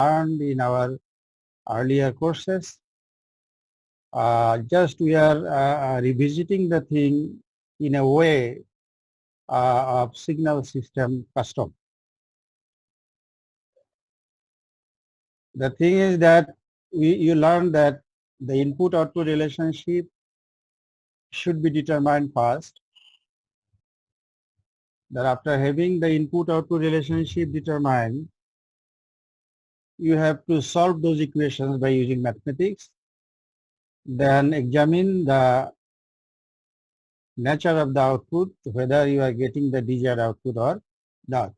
learned in our earlier courses. Just we are revisiting the thing in a way of signal system custom. The thing is that you learn that the input-output relationship should be determined first. That after having the input-output relationship determined, you have to solve those equations by using mathematics. Then examine the nature of the output, whether you are getting the desired output or not.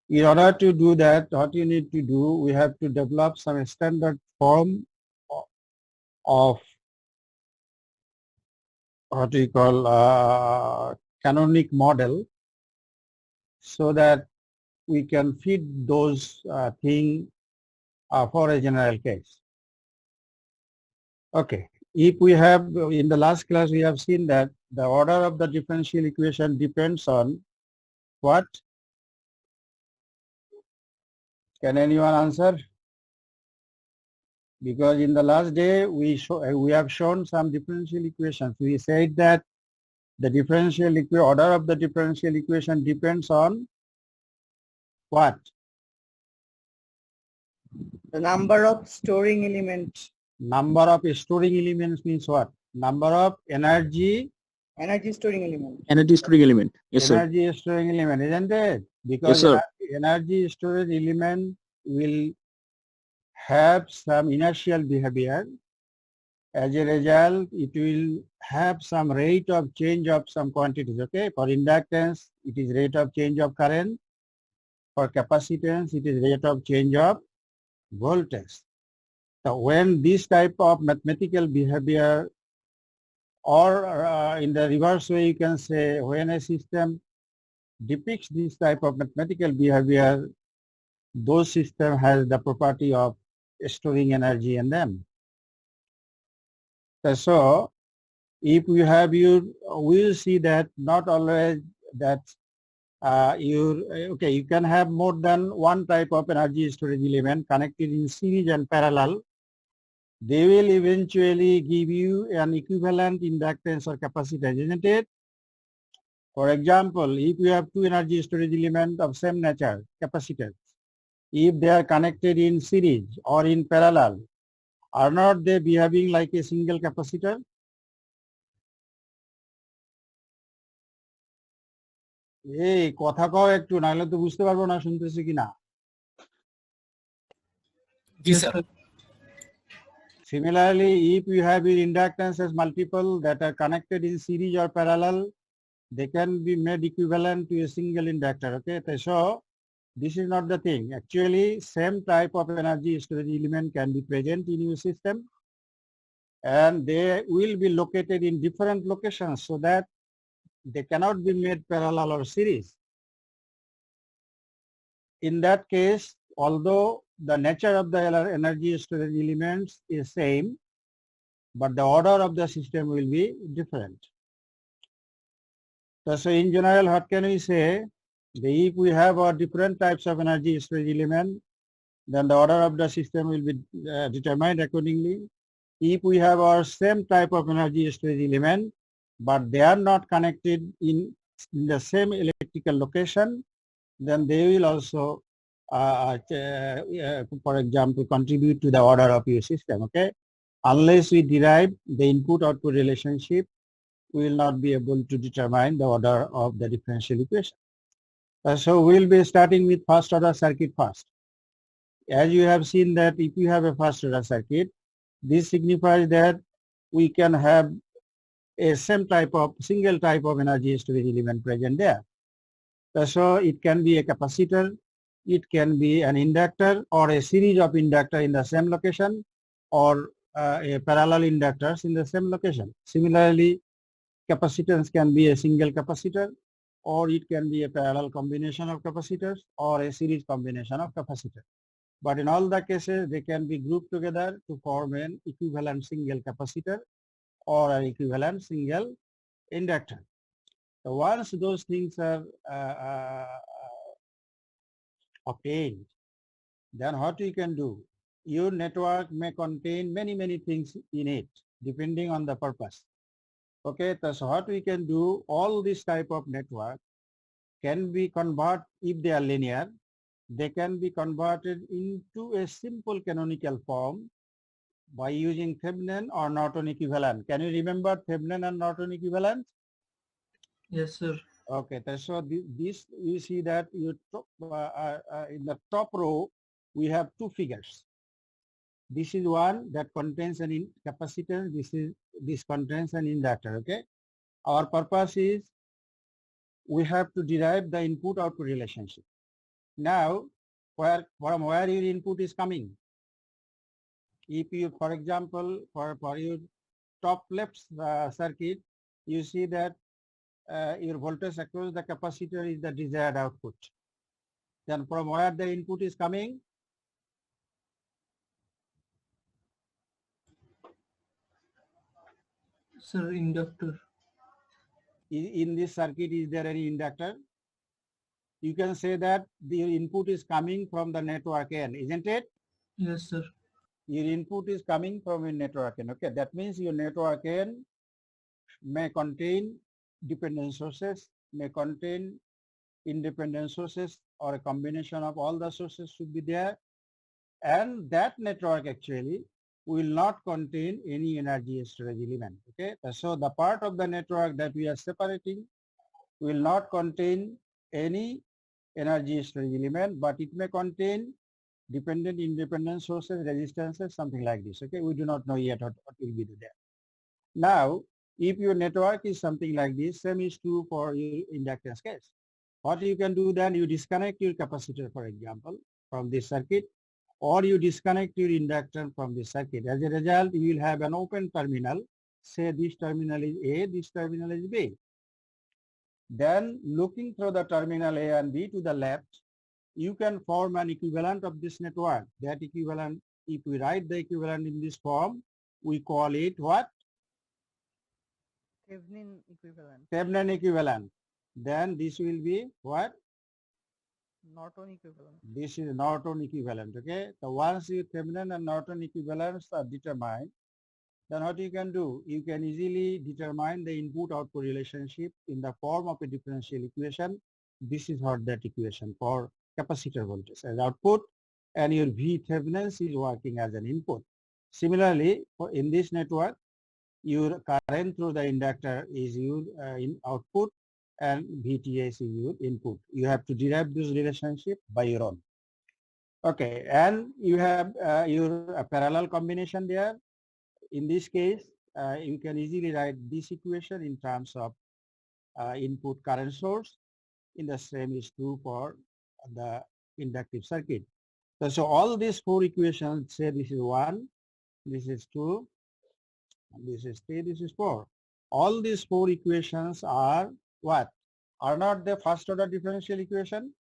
In order to do that, what you need to do, we have to develop some standard form of what we call canonic model, so that we can fit those things for a general case. Okay, if we have, in the last class we have seen that the order of the differential equation depends on what? Can anyone answer? Because in the last day we have shown some differential equations. We said that the differential order of the differential equation depends on what? The number of storing elements. Number of storing elements means what? Number of energy Storing element. Energy storing element. Yes, sir. Energy storing element, isn't it? Because Yes, sir. energy storage element will have some inertial behavior. As a result, it will have some rate of change of some quantities. Okay, for inductance, it is rate of change of current. For capacitance, it is rate of change of voltage. So when this type of mathematical behavior, or in the reverse way, you can say when a system depicts this type of mathematical behavior, those system has the property of storing energy in them. So if you have we'll see that not always that you can have more than one type of energy storage element connected in series and parallel. They will eventually give you an equivalent inductance or capacitance, isn't it? For example, if you have two energy storage elements of same nature, capacitors, if they are connected in series or in parallel, are not they behaving like a single capacitor? এই কথা কও একটু, নাহলে তো বুঝতে পারবো না শুনতেছি কিনা। Yes, sir. Similarly, if you have your inductances multiple that are connected in series or parallel, they can be made equivalent to a single inductor. Okay, so this is not the thing. Actually, same type of energy storage element can be present in your system, and they will be located in different locations so that they cannot be made parallel or series. In that case, although the nature of the energy storage elements is same, but the order of the system will be different. So in general, what can we say? If we have different types of energy storage element, then the order of the system will be determined accordingly. If we have our same type of energy storage element, but they are not connected in the same electrical location, then they will also, for example, contribute to the order of your system. Okay, unless we derive the input-output relationship, we will not be able to determine the order of the differential equation. So we'll be starting with first order circuit first. As you have seen that if you have a first order circuit, this signifies that we can have a single type of energy storage element present there. So it can be a capacitor, it can be an inductor or a series of inductor in the same location, or a parallel inductors in the same location. Similarly, capacitance can be a single capacitor, or it can be a parallel combination of capacitors or a series combination of capacitors. But in all the cases, they can be grouped together to form an equivalent single capacitor or an equivalent single inductor. So once those things are obtained, then what you can do? Your network may contain many things in it, depending on the purpose. Okay, so what we can do, all this type of network can be converted, if they are linear, they can be converted into a simple canonical form by using Thevenin or Norton equivalent. Can you remember Thevenin and Norton equivalent? Yes, sir. Okay, so this you see that you in the top row we have two figures. This is one that contains an capacitance. This contains an inductor. Okay, our purpose is we have to derive the input-output relationship. Now, from where your input is coming? If you, for example, for your top left circuit, you see that your voltage across the capacitor is the desired output. Then from where the input is coming? Sir, inductor. In this circuit, is there any inductor? You can say that the input is coming from the network N, isn't it? Yes, sir. Your input is coming from your network N. Okay, that means your network N may contain dependent sources, may contain independent sources, or a combination of all the sources should be there. And that network actually will not contain any energy storage element. Okay, so the part of the network that we are separating will not contain any energy storage element, but it may contain dependent, independent sources, resistances, something like this. Okay, we do not know yet what will be there. Now, if your network is something like this, same is true for your inductance case. What you can do then, you disconnect your capacitor, for example, from this circuit, or you disconnect your inductor from this circuit. As a result, you will have an open terminal. Say this terminal is A, this terminal is B. Then looking through the terminal A and B to the left, you can form an equivalent of this network. That equivalent, if we write the equivalent in this form, we call it what? Thevenin equivalent. Thevenin equivalent. Then this will be what? Norton equivalent. This is Norton equivalent. Okay. So once your Thevenin and Norton equivalents are determined, then what you can do? You can easily determine the input-output relationship in the form of a differential equation. This is what that equation for capacitor voltage as output, and your V Thevenin is working as an input. Similarly, in this network, your current through the inductor is your in output, and VTS is your input. You have to derive this relationship by your own. Okay, and you have your parallel combination there. In this case, you can easily write this equation in terms of input current source. In the same is true for the inductive circuit. So all these four equations, say this is 1, this is 2, this is 3, this is 4. All these four equations are what? Are not the first order differential equation?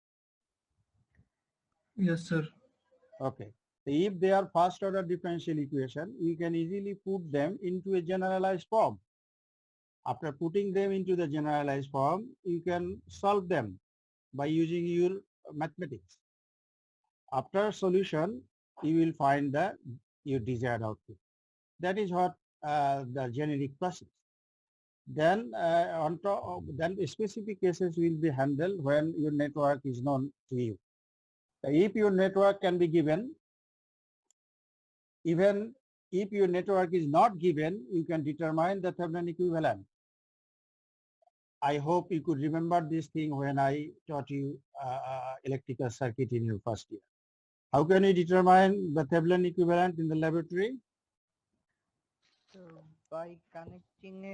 Yes, sir. Okay. If they are first order differential equation, we can easily put them into a generalized form. After putting them into the generalized form, you can solve them by using your mathematics. After solution, you will find your desired output. That is what the generic process. Then on top of, then specific cases will be handled when your network is known to you. If your network can be given, even if your network is not given, you can determine the Thevenin equivalent. I hope you could remember this thing when I taught you electrical circuit in your first year. How can you determine the Thevenin equivalent in the laboratory? So by connecting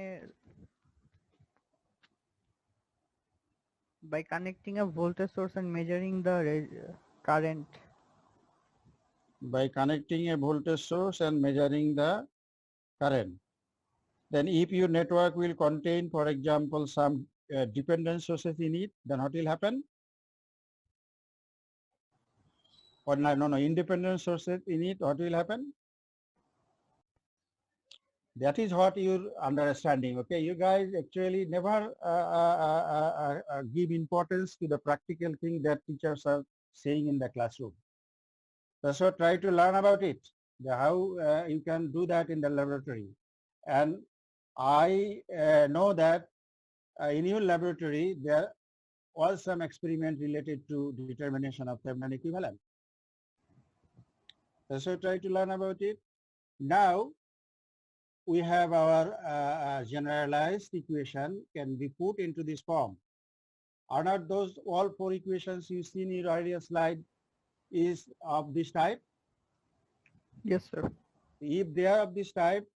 a voltage source and measuring the current. By connecting a voltage source and measuring the current. Then if your network will contain, for example, some dependent sources in it, then what will happen? Or no, independent sources in it, what will happen? That is what your understanding. Okay, you guys actually never give importance to the practical thing that teachers are saying in the classroom. So try to learn about it, how you can do that in the laboratory. And I know that in your laboratory there was some experiment related to determination of Thevenin equivalent. So try to learn about it. Now we have our generalized equation can be put into this form. Are not those all four equations you see in your earlier slide is of this type? Yes, sir. If they are of this type,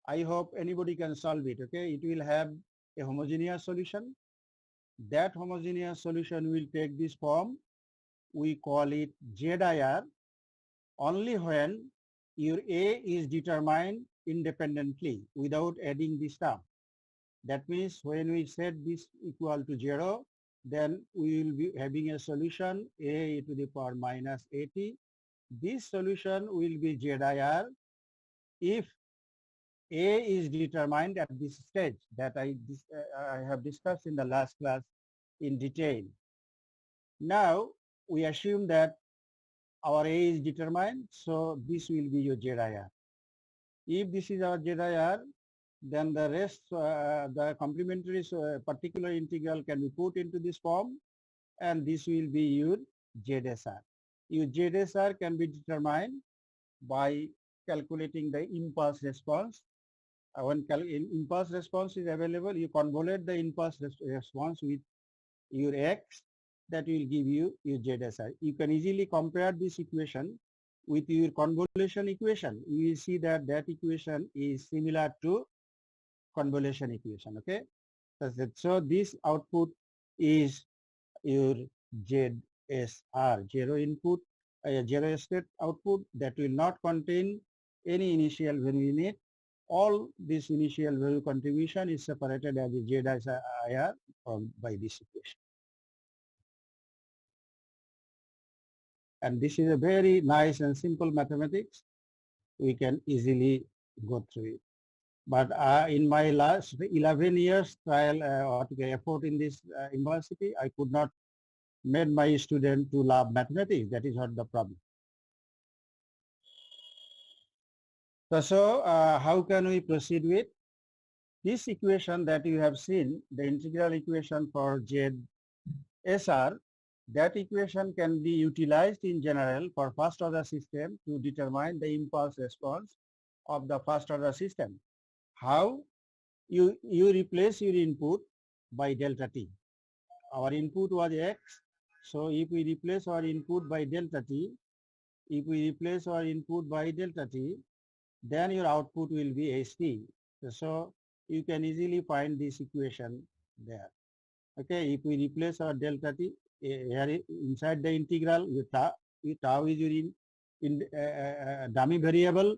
I hope anybody can solve it, okay? It will have a homogeneous solution. That homogeneous solution will take this form. We call it ZIR only when your A is determined independently without adding this term. That means when we set this equal to 0, then we will be having a solution A to the power minus 80. This solution will be ZIR if A is determined at this stage that I have discussed in the last class in detail. Now we assume that our A is determined, so this will be your ZIR. If this is our ZIR, then the rest, the complementary particular integral can be put into this form, and this will be your ZSR. Your ZSR can be determined by calculating the impulse response. When impulse response is available, you convolute the impulse response with your X, that will give you your ZSR. You can easily compare this equation with your convolution equation. You will see that that equation is similar to convolution equation, okay? So this output is your ZSR, zero input, zero state output that will not contain any initial value in it. All this initial value contribution is separated as a ZIR by this equation. And this is a very nice and simple mathematics. We can easily go through it. But in my last 11 years trial or effort in this university, I could not make my student to love mathematics. That is not the problem. So how can we proceed with this equation that you have seen, the integral equation for ZSR? That equation can be utilized in general for first order system to determine the impulse response of the first order system. How? You replace your input by delta t. Our input was X. So if we replace our input by delta t, then your output will be HT. So you can easily find this equation there. Okay, if we replace our delta t here inside the integral with tau is your dummy variable,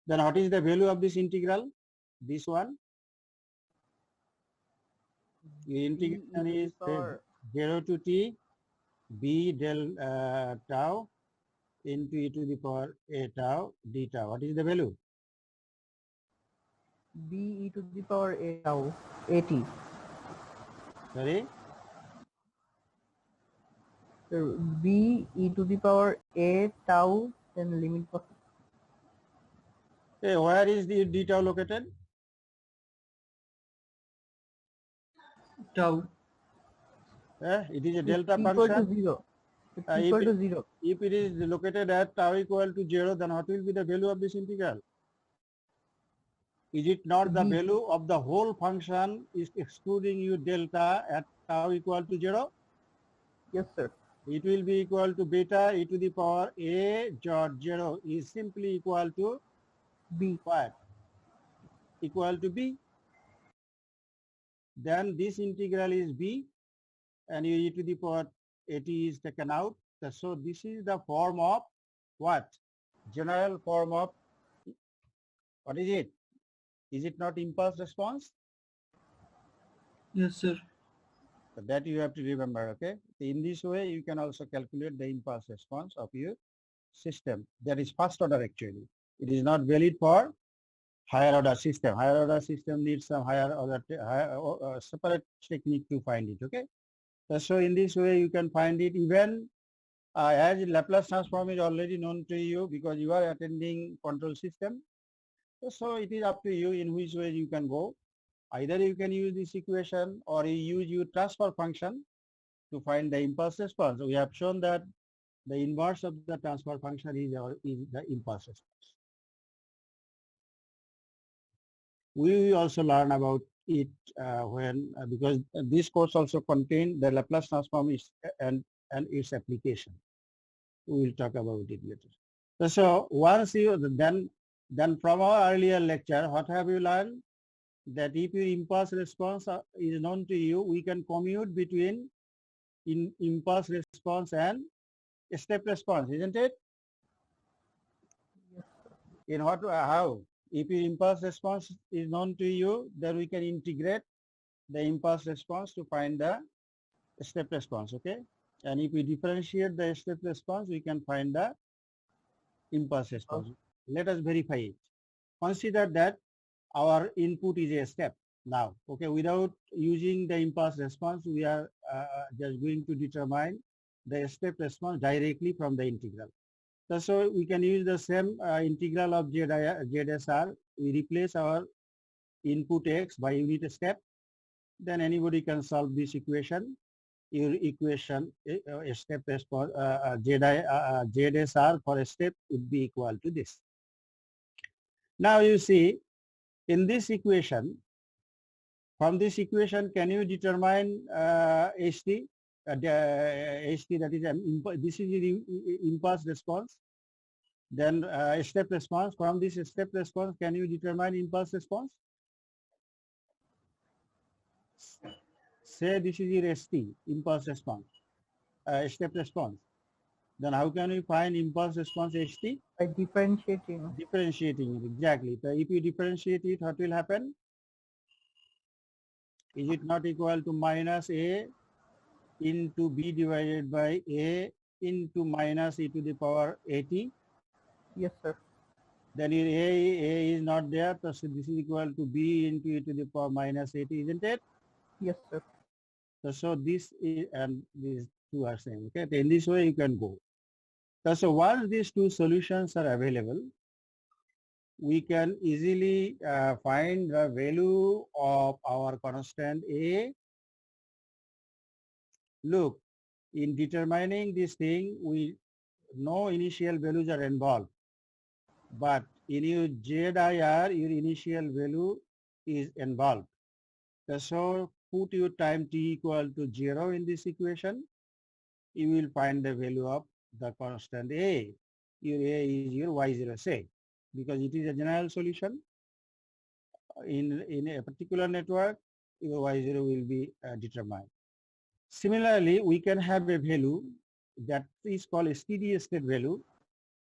then what is the value of this integral? This one. The integration is 0 to t b del tau into e to the power a tau d tau. What is the value? B e to the power a tau, at. Sorry? B e to the power a tau, then limit of. Hey, where is the d tau located? Tau. It is a delta Equal to function. 0. It's equal to 0. If it is located at tau equal to 0, then what will be the value of this integral? Is it not the value of the whole function is excluding your delta at tau equal to 0? Yes, sir. It will be equal to beta e to the power a dot 0 is simply equal to B. what? Equal to b. Then this integral is b, and e to the power at is taken out. So this is the form of what? General form of, what is it? Is it not impulse response? Yes, sir. So that you have to remember, okay? In this way, you can also calculate the impulse response of your system. That is first order actually. It is not valid for higher order system. Higher order system needs some higher order, separate technique to find it, okay? So in this way, you can find it even As Laplace transform is already known to you because you are attending control system. So it is up to you in which way you can go. Either you can use this equation or you use your transfer function to find the impulse response. We have shown that the inverse of the transfer function is the impulse response. We also learn about it because this course also contains the Laplace transform and its application. We will talk about it later. So once you then from our earlier lecture, what have you learned? That if your impulse response is known to you, we can commute between impulse response and step response, isn't it? In what how? If your impulse response is known to you, then we can integrate the impulse response to find the step response, okay? And if we differentiate the step response, we can find the impulse response. Let us verify it. Consider that our input is a step now, okay? Without using the impulse response, we are just going to determine the step response directly from the integral. So we can use the same integral of ZSR. We replace our input x by unit step. Then anybody can solve this equation. Your equation step response ZSR for a step would be equal to this. Now you see in this equation, from this equation, can you determine HT? HT, that is this is the impulse response. Then step response. From this step response, can you determine impulse response? Say this is your ST, impulse response, step response. Then how can we find impulse response HT? By differentiating. Differentiating it, exactly. So if you differentiate it, what will happen? Is it not equal to minus A into B divided by A into minus e to the power AT? Yes, sir. Then your A is not there, so this is equal to B into e to the power minus AT, isn't it? Yes, sir. So this is, and these two are same, okay? In this way you can go. So once these two solutions are available, we can easily find the value of our constant A. Look, in determining this thing, no initial values are involved. But in your ZIR, your initial value is involved. So put your time t equal to 0 in this equation. You will find the value of the constant A. Your A is your Y0 say, because it is a general solution. In a particular network, your Y0 will be determined. Similarly, we can have a value that is called a steady state value.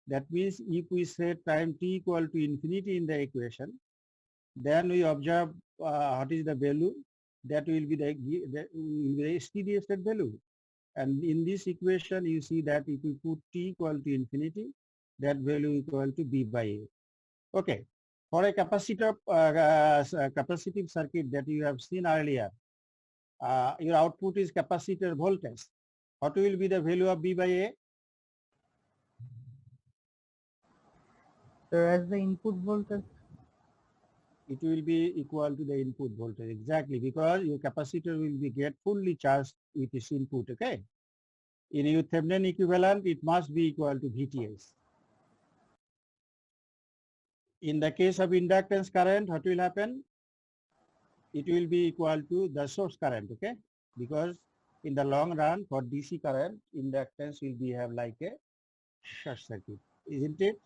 That means if we set time t equal to infinity in the equation, then we observe what is the value that will be the steady state value. And in this equation, you see that if we put t equal to infinity, that value equal to B by A. Okay. For a capacitive circuit that you have seen earlier, your output is capacitor voltage. What will be the value of B by A? So as the input voltage. It will be equal to the input voltage, exactly, because your capacitor will be get fully charged with its input, okay? In your Thevenin equivalent, it must be equal to VTS. In the case of inductance current, what will happen? It will be equal to the source current, okay? Because in the long run, for DC current, inductance will be have like a short circuit, isn't it?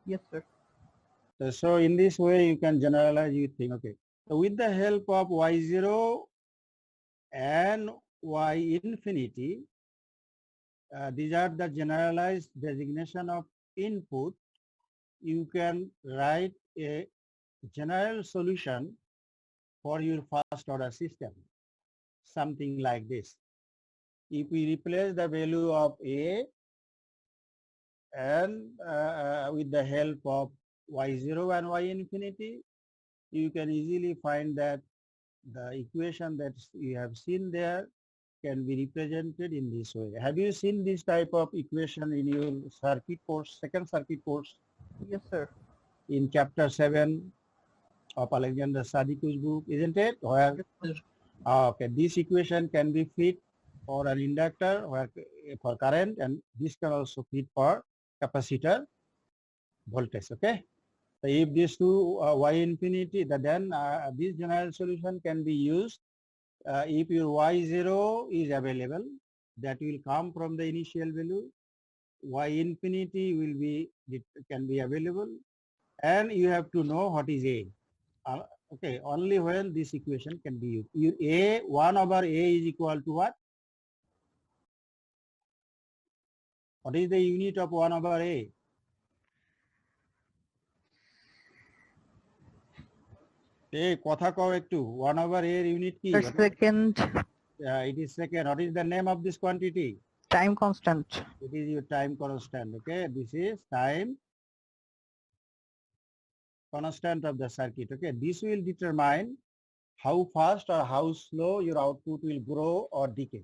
Yes, sir. So in this way, you can generalize your thing, okay? So with the help of Y0 and Y infinity, these are the generalized designation of input. You can write a general solution for your first order system, something like this. If we replace the value of A and with the help of Y0 and Y infinity, you can easily find that the equation that you have seen there can be represented in this way. Have you seen this type of equation in your circuit course, second circuit course Yes, sir. in chapter 7 of Alexander Sadiku's book, isn't it? Where, Sir. okay, this equation can be fit for an inductor where for current, and this can also fit for capacitor voltage, okay? So if these two y infinity, then this general solution can be used if your y0 is available, that will come from the initial value. Y infinity will be, can be available, and you have to know what is A. Okay, only when this equation can be used. Your A, 1 over A is equal to what? What is the unit of 1 over A? Hey, কথা কও একটু, 1 over A unit কি? Sir, second It is second. What is the name of this quantity? time constant. It is your time constant, okay? This is time constant of the circuit, okay? This will determine how fast or how slow your output will grow or decay.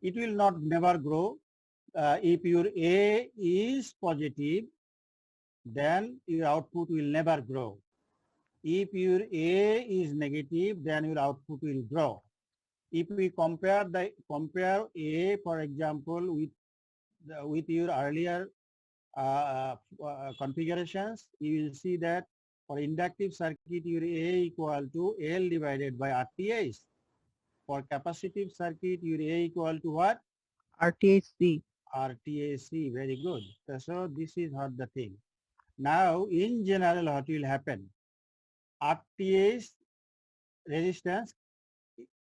It will not never grow. If your A is positive, then your output will never grow. If your A is negative, then your output will grow. If we compare A, for example, with your earlier configurations, you will see that for inductive circuit, your A equal to L divided by RTH. For capacitive circuit, your A equal to what? RTHC. RTAC, very good. So this is what the thing. Now, in general, what will happen? RTH resistance,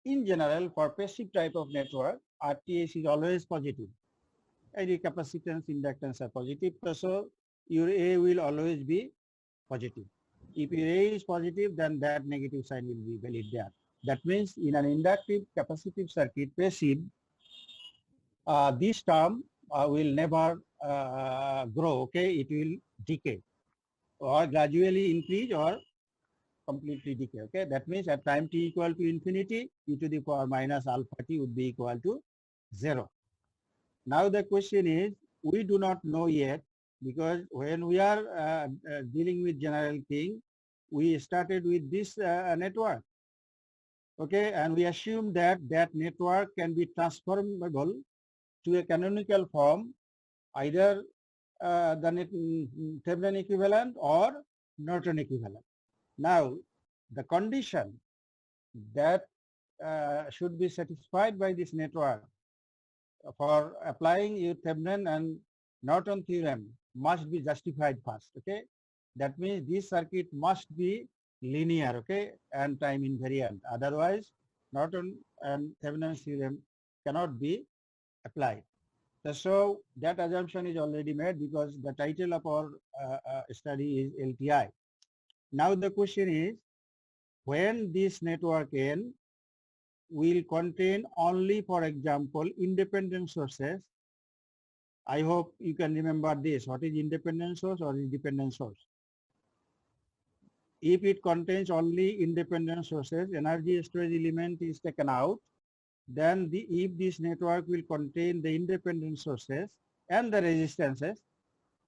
in general, for passive type of network, RTH is always positive. Any capacitance, inductance are positive. So your A will always be positive. If your A is positive, then that negative sign will be valid there. That means in an inductive capacitive circuit, passive, this term will never grow, okay? It will decay or gradually increase or completely decay, okay? That means at time t equal to infinity, e to the power minus alpha t would be equal to 0. Now the question is, we do not know yet, because when we are dealing with general thing, we started with this network, okay? And we assume that that network can be transformable to a canonical form, either the Thevenin equivalent or Norton equivalent. Now, the condition that should be satisfied by this network for applying your Thevenin and Norton theorem must be justified first, okay? That means this circuit must be linear, okay, and time invariant. Otherwise, Norton and Thevenin's theorem cannot be applied. So that assumption is already made because the title of our study is LTI. Now the question is, when this network N will contain only, for example, independent sources. I hope you can remember this. What is independent source or independent source? If it contains only independent sources, energy storage element is taken out. Then if this network will contain the independent sources and the resistances,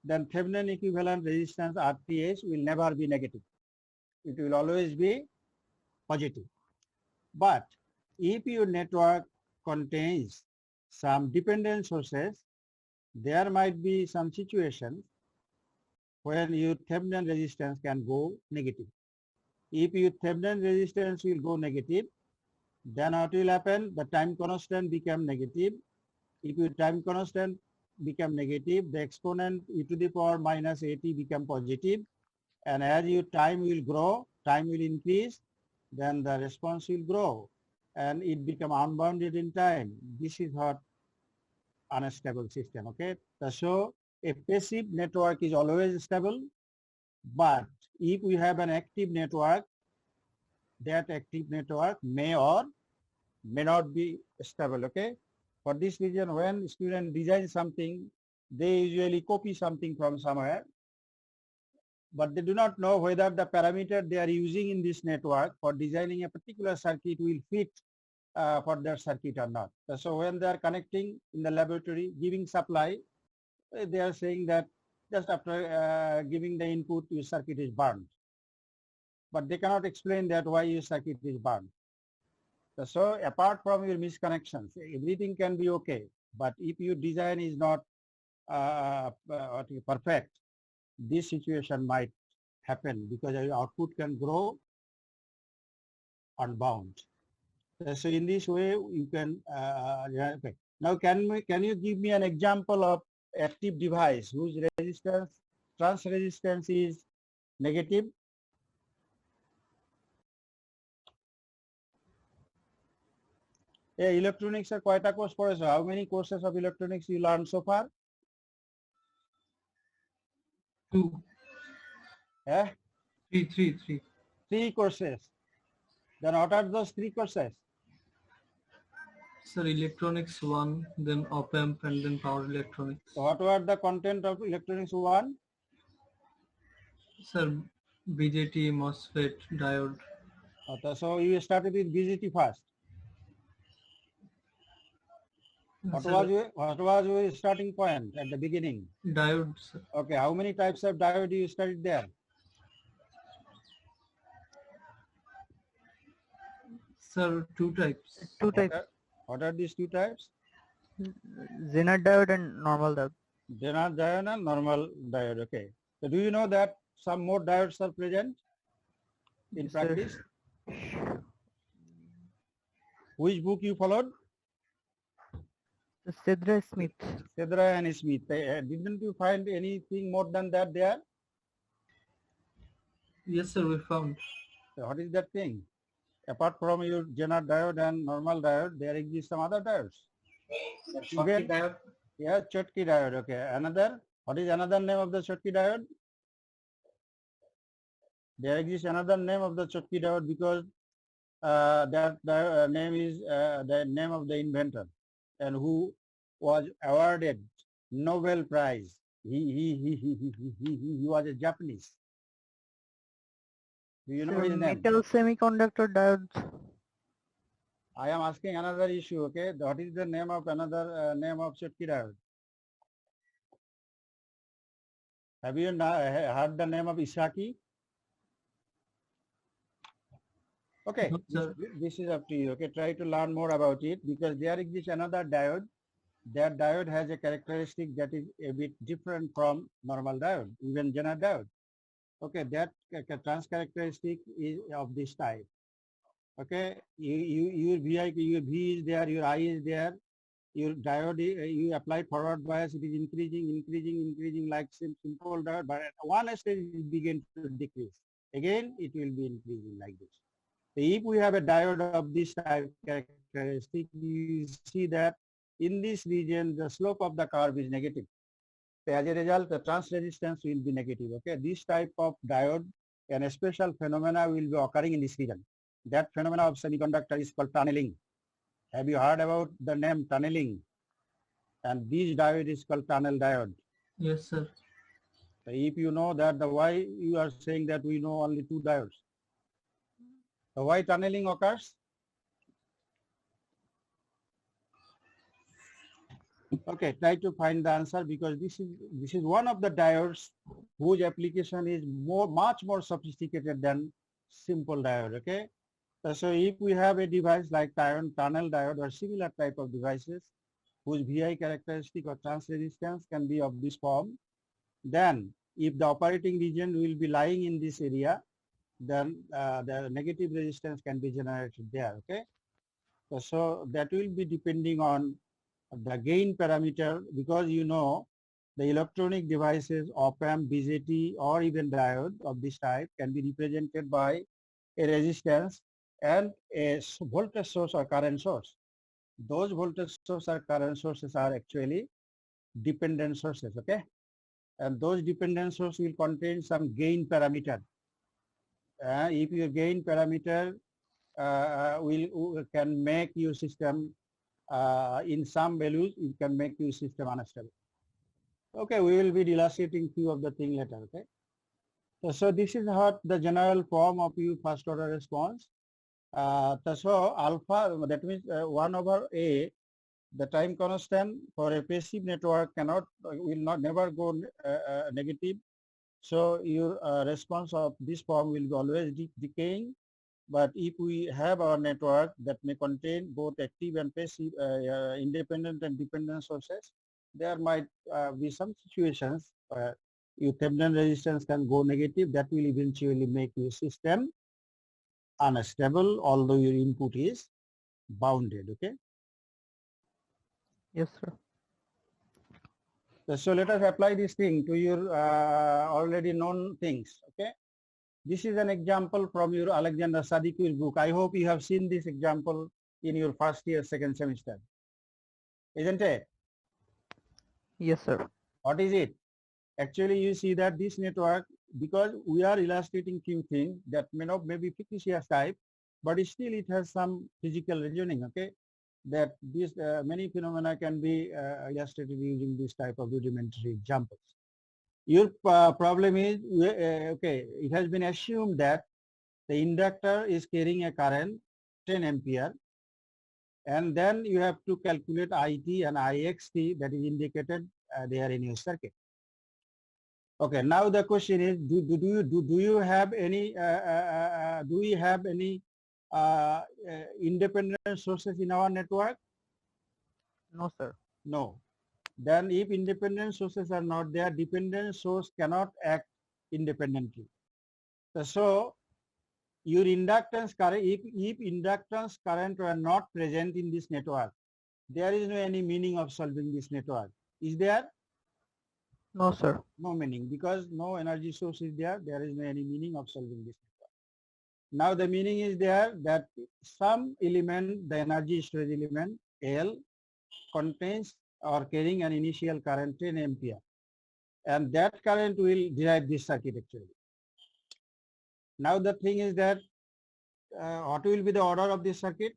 then Thevenin equivalent resistance RTH will never be negative. It will always be positive. But if your network contains some dependent sources, there might be some situations when your Thevenin resistance can go negative. If your Thevenin resistance will go negative, then what will happen? The time constant become negative. If your time constant become negative, the exponent e to the power minus at become positive. And as your time will grow, time will increase, then the response will grow and it become unbounded in time. This is what unstable system, okay? So a passive network is always stable, but if we have an active network, that active network may or may not be stable, okay? For this reason, when students design something, they usually copy something from somewhere, but they do not know whether the parameter they are using in this network for designing a particular circuit will fit for their circuit or not. So when they are connecting in the laboratory, giving supply, they are saying that just after giving the input, your circuit is burned. But they cannot explain that why your circuit is burned. So apart from your misconnections, everything can be okay. But if your design is not perfect, this situation might happen because your output can grow unbound. So in this way, you can, okay. Now can you give me an example of active device whose resistance, trans resistance is negative? Yeah, electronics are quite a course for us. How many courses of electronics you learned so far? 2, Yeah, 3. 3 courses. Then what are those 3 courses? Sir, electronics 1, then op-amp, and then power electronics. So what were the content of electronics 1? Sir, BJT, MOSFET, diode. Okay, so you started with BGT first. What Sir, was your starting point at the beginning? diode, sir. Okay, how many types of diode you studied there? Sir, 2 types. 2 types, What are these 2 types? Zener diode and normal diode. Zener diode and normal diode. Okay. So do you know that some more diodes are present in Yes, sir. practice? Which book you followed? Sidra Smith. Sedra and Smith. Didn't you find anything more than that there? Yes, sir, we found. So what is that thing? Apart from your Zener diode and normal diode, there exists some other diodes. Schottky diode. Yeah, Schottky diode. Okay. Another. What is another name of the Schottky diode? There exists another name of the Schottky diode because that name is the name of the inventor and who was awarded Nobel Prize. He was a Japanese. Do you know Sir, his name? metal semiconductor diodes. I am asking another issue. Okay, what is the name of another name of Schottky diode? Have you heard the name of Isaki? Okay, No, sir. this is up to you. Okay, try to learn more about it because there exists another diode. That diode has a characteristic that is a bit different from normal diode, even Zener diode. Okay, that trans characteristic is of this type. Okay, your V is there, your I is there, your diode, you apply forward bias, it is increasing like simple diode, but at one stage it begins to decrease. Again, it will be increasing like this. So if we have a diode of this type characteristic, you see that in this region, the slope of the curve is negative. So as a result, the trans resistance will be negative. Okay, this type of diode and a special phenomena will be occurring in this region. That phenomena of semiconductor is called tunneling. Have you heard about the name tunneling? And this diode is called tunnel diode. Yes, sir. So if you know that, the why you are saying that we know only 2 diodes. So why tunneling occurs? Okay, try to find the answer because this is one of the diodes whose application is much more sophisticated than simple diode. Okay, so if we have a device like tunnel diode or similar type of devices whose VI characteristic or trans resistance can be of this form, then if the operating region will be lying in this area, then the negative resistance can be generated there. Okay, so that will be depending on the gain parameter because you know the electronic devices, op-amp, BJT, or even diode of this type can be represented by a resistance and a voltage source or current source. Those voltage source or current sources are actually dependent sources, okay? And those dependent sources will contain some gain parameter. If your gain parameter can make your system in some values, it can make your system unstable. Okay, we will be illustrating few of the things later, okay? So this is how the general form of your first order response. So alpha, that means 1 over A, the time constant for a passive network cannot, will not never go negative. So your response of this form will be always decaying. But if we have our network that may contain both active and passive, independent and dependent sources, there might be some situations where your Thevenin resistance can go negative. That will eventually make your system unstable, although your input is bounded. Okay. Yes, sir. So let us apply this thing to your already known things. Okay. This is an example from your Alexander Sadiki's book. I hope you have seen this example in your first year, second semester. Isn't it? Yes, sir. What is it? Actually, you see that this network, because we are illustrating few things that may not maybe fictitious type, but still it has some physical reasoning. Okay, that these many phenomena can be illustrated using this type of rudimentary examples. Your problem is, okay, it has been assumed that the inductor is carrying a current 10 ampere, and then you have to calculate IT and IXT that is indicated there in your circuit. Okay, now the question is, do you have any do we have any independent sources in our network? No, sir. No. Then if independent sources are not there, dependent source cannot act independently. So your inductance current, if inductance current were not present in this network, there is no any meaning of solving this network. Is there? No, sir. No meaning, because no energy source is there. There is no any meaning of solving this network. Now the meaning is there that some element, the energy storage element L, contains or carrying an initial current 10 ampere, and that current will drive this circuit actually. Now the thing is that what will be the order of this circuit?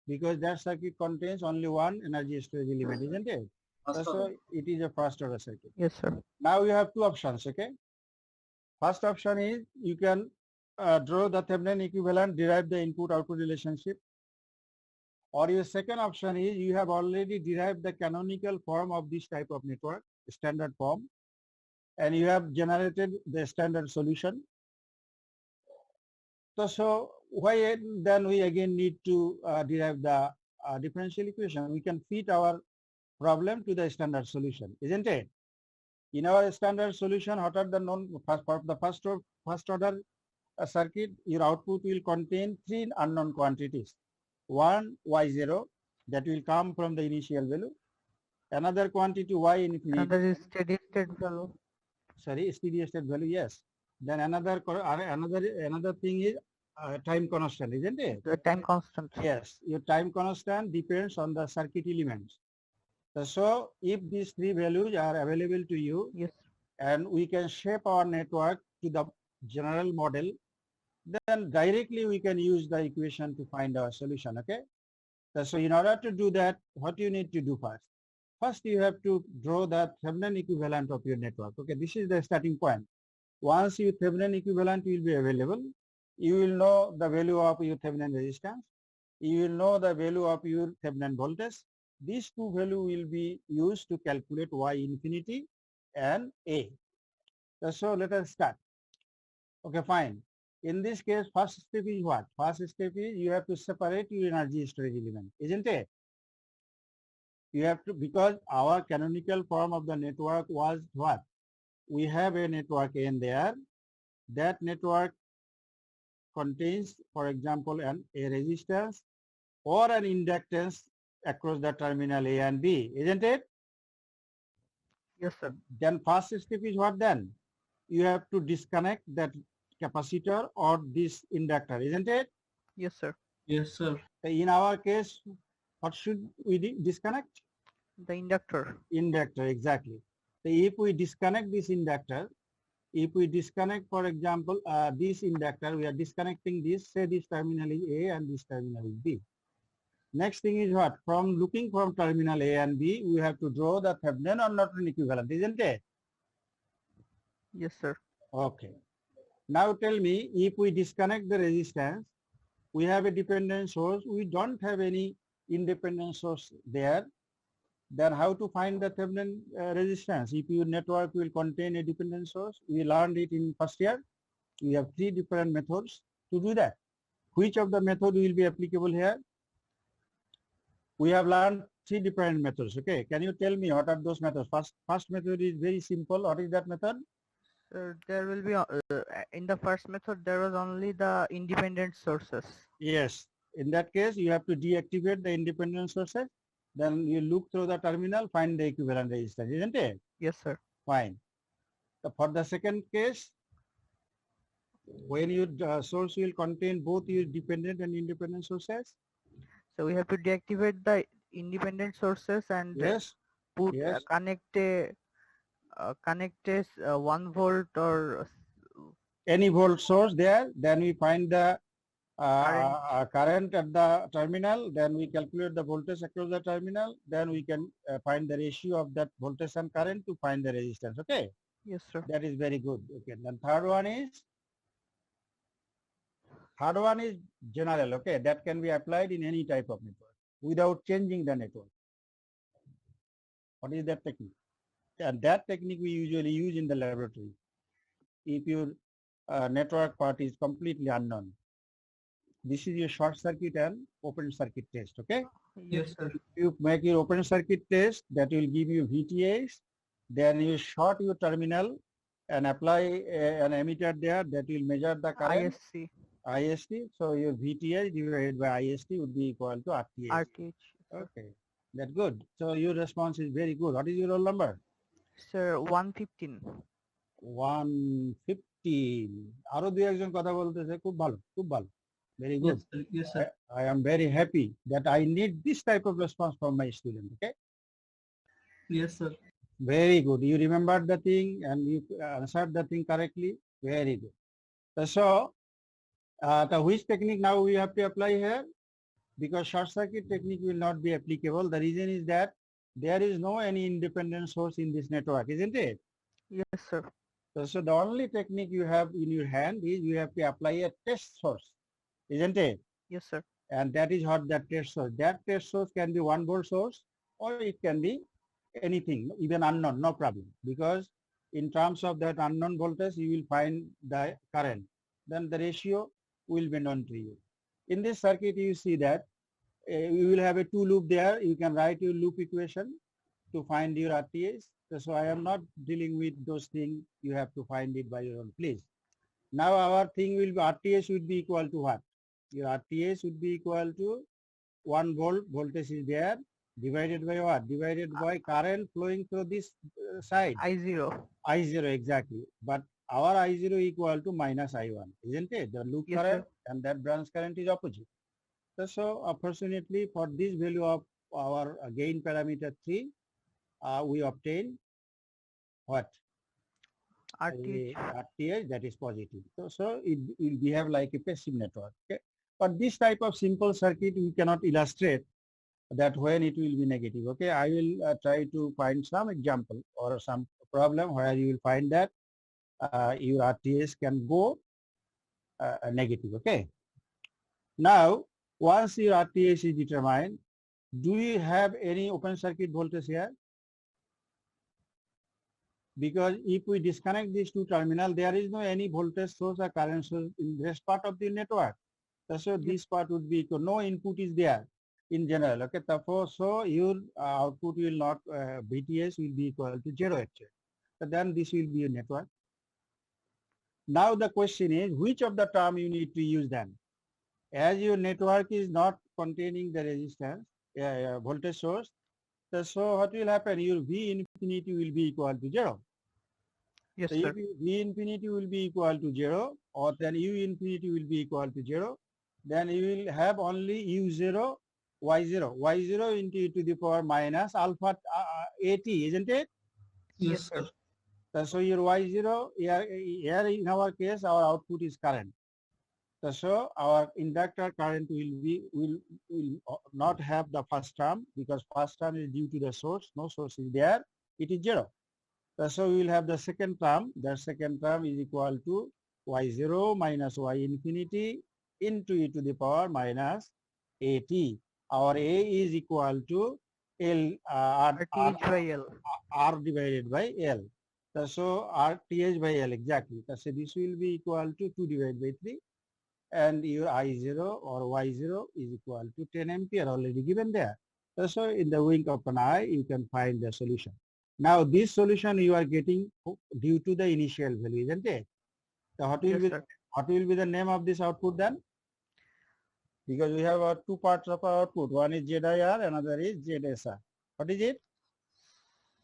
Because that circuit contains only one energy storage element, isn't it? So it is a first order circuit. Yes, sir. Now you have two options. Okay. First option is you can draw the Thevenin equivalent, derive the input-output relationship. Or your second option is you have already derived the canonical form of this type of network, standard form, and you have generated the standard solution. So why then we again need to derive the differential equation? We can fit our problem to the standard solution, isn't it? In our standard solution, what are the known for the first order circuit? Your output will contain three unknown quantities. One, y0, that will come from the initial value. Another quantity, y infinity. Another is steady state value. Sorry, steady state value, yes. Then another thing is time constant, isn't it? The time constant. Yes, your time constant depends on the circuit elements. So if these three values are available to you, yes, and we can shape our network to the general model, then directly we can use the equation to find our solution. Okay. So in order to do that, what you need to do first? First, you have to draw the Thevenin equivalent of your network. Okay, this is the starting point. Once your Thevenin equivalent will be available, you will know the value of your Thevenin resistance. You will know the value of your Thevenin voltage. These two values will be used to calculate Y infinity and A. So let us start. Okay, fine. In this case, first step is what? First step is you have to separate your energy storage element, isn't it? You have to, because our canonical form of the network was what? We have a network N there. That network contains, for example, a resistance or an inductance across the terminal A and B, isn't it? yes, sir. Then first step is what then? You have to disconnect that capacitor or this inductor, isn't it? Yes, sir. Yes, sir. In our case, what should we disconnect? The inductor. Inductor, exactly. So if we disconnect this inductor, if we disconnect, for example, this inductor, we are disconnecting this, say this terminal is A and this terminal is B. Next thing is what? From looking from terminal A and B, we have to draw the Thevenin or Norton equivalent, isn't it? Yes, sir. Okay. Now tell me, if we disconnect the resistance, we have a dependent source, we don't have any independent source there, then how to find the Thevenin resistance? If your network will contain a dependent source, we learned it in first year. We have 3 different methods to do that. Which of the method will be applicable here? We have learned 3 different methods. Okay, can you tell me what are those methods? First method is very simple. What is that method? There will be in the first method there was only the independent sources. Yes. In that case, you have to deactivate the independent sources. Then you look through the terminal, find the equivalent resistance, isn't it? Yes, sir. Fine. So for the second case, when your source will contain both your dependent and independent sources. So we have to deactivate the independent sources and Yes. put Yes. connect a 1 volt or Any volt source there, then we find the current at the terminal, then we calculate the voltage across the terminal, then we can find the ratio of that voltage and current to find the resistance. Okay, yes, sir. that is very good. Okay, then third one is general. Okay, that can be applied in any type of network without changing the network. What is that technique? And that technique we usually use in the laboratory. If your network part is completely unknown, this is your short circuit and open circuit test. Okay, Yes, sir. you make your open circuit test, that will give you VTH. Then you short your terminal and apply an emitter there that will measure the current. IST. So your VTH divided by IST would be equal to RTH. RTH. Okay, that's good. So your response is very good. What is your roll number? Sir, 115. 115. আরো দুই একজন কথা বলতেছে, খুব ভালো, খুব ভালো. Very good. Yes, sir. Yes, sir. I am very happy that I need this type of response from my student. Okay. Yes, sir. Very good. You remembered the thing and you answered the thing correctly. Very good. So, which technique now we have to apply here? Because short circuit technique will not be applicable. The reason is that there is no any independent source in this network, isn't it? Yes, sir. So the only technique you have in your hand is you have to apply a test source, isn't it? Yes, sir. And that is what that test source. That test source can be 1 volt source or it can be anything, even unknown, no problem. Because in terms of that unknown voltage, you will find the current. Then the ratio will be known to you. In this circuit, you see that you will have a 2 loop there. You can write your loop equation to find your RTH. So I am not dealing with those things. You have to find it by your own, please. Now our thing will be RTH would be equal to what? Your RTH would be equal to 1 volt, voltage is there, divided by what? Divided by current flowing through this side. I0. I0, exactly. But our I0 equal to minus I1, isn't it? The loop Yes, current sir. and that branch current is opposite. So unfortunately for this value of our gain parameter 3, we obtain what? RTH. RTH, that is positive. So it will behave like a passive network. Okay. But this type of simple circuit we cannot illustrate that when it will be negative. Okay, I will try to find some example or some problem where you will find that your RTH can go negative. Okay. Now, once your RTH is determined, do you have any open circuit voltage here? Because if we disconnect these 2 terminals, there is no any voltage source or current source in the rest part of the network. So this part would be equal, no input is there in general. Okay, so your output will not, VTH will be equal to 0 actually. So then this will be a network. Now the question is, which of the term you need to use then? As your network is not containing the resistance, voltage source, so what will happen? Your V infinity will be equal to 0. Yes, So sir. if V infinity will be equal to 0, or then U infinity will be equal to 0, then you will have only U0, Y0. Y0 into e to the power minus alpha AT, isn't it? Yes, sir. So your Y0, here in our case, our output is current. So our inductor current will not have the first term because first term is due to the source. No source is there. It is 0. So we will have the second term. The second term is equal to y0 minus y infinity into e to the power minus at. Our a is equal to L RTH by L. R divided by L. So RTH by L exactly. So this will be equal to 2 divided by 3 and your I0 or Y0 is equal to 10 ampere already given there. So in the wink of an eye, you can find the solution. Now this solution you are getting due to the initial value, isn't it? So what will, Yes, be, sir. what will be the name of this output then? Because we have two parts of our output. One is ZIR, another is ZSR. What is it?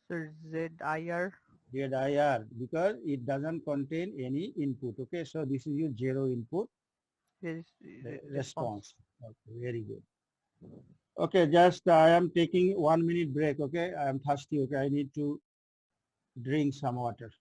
So ZIR. ZIR, because it doesn't contain any input. Okay, so this is your zero input Is response. Okay, very good. Okay, just I am taking 1 minute break. Okay, I am thirsty. Okay, I need to drink some water.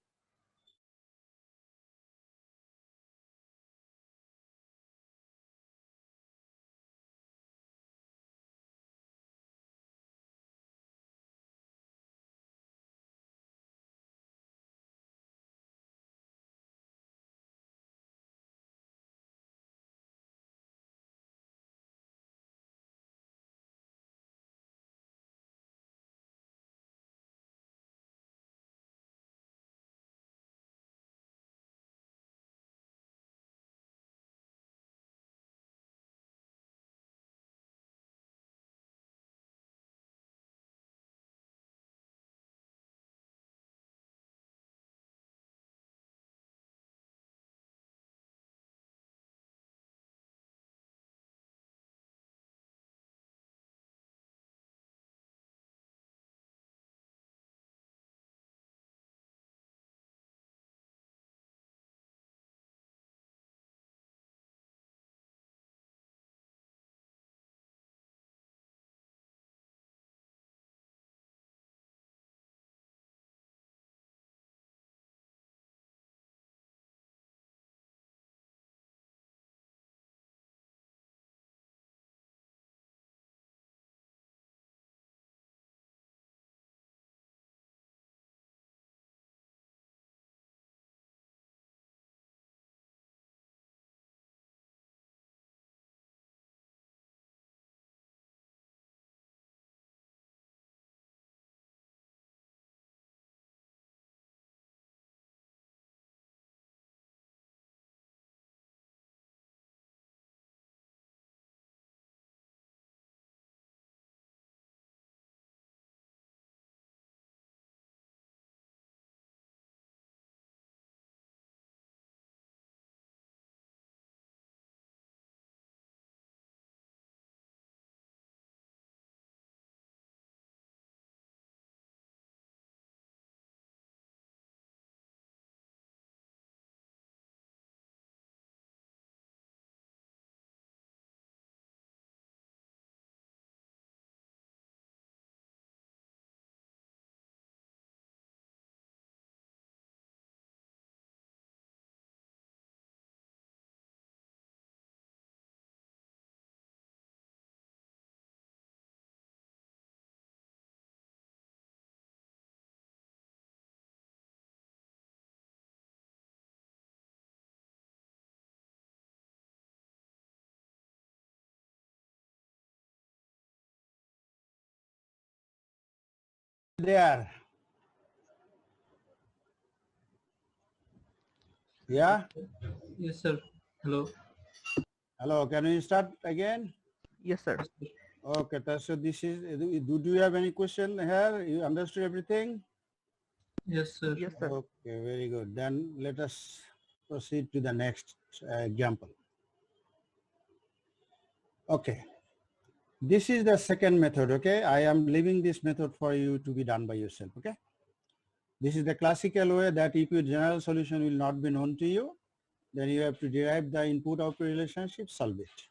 There. Yeah. Yes, sir. Hello. Hello. Can we start again? Yes, sir. Okay. So this is. Do you have any question here? You understood everything? Yes, sir. Yes, sir. Okay. Very good. Then let us proceed to the next example. Okay. This is the second method. Okay. I am leaving this method for you to be done by yourself. Okay. This is the classical way that if your general solution will not be known to you, then you have to derive the input-output relationship, solve it.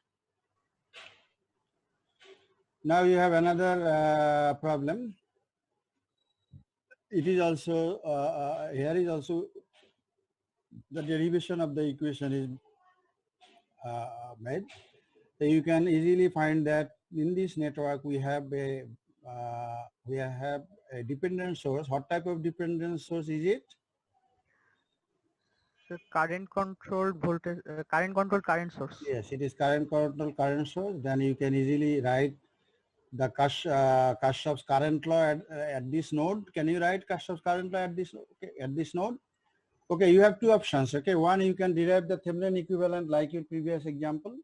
Now you have another problem. It is also, here is also the derivation of the equation is made. So you can easily find that in this network we have a dependent source. What type of dependent source is it? So current controlled voltage, current controlled current source. Yes, it is current control current source. Then you can easily write the Kirchhoff's current law at this node. Can you write Kirchhoff's current law at this node? Okay, you have two options. Okay, one, you can derive the Thevenin equivalent like your previous example,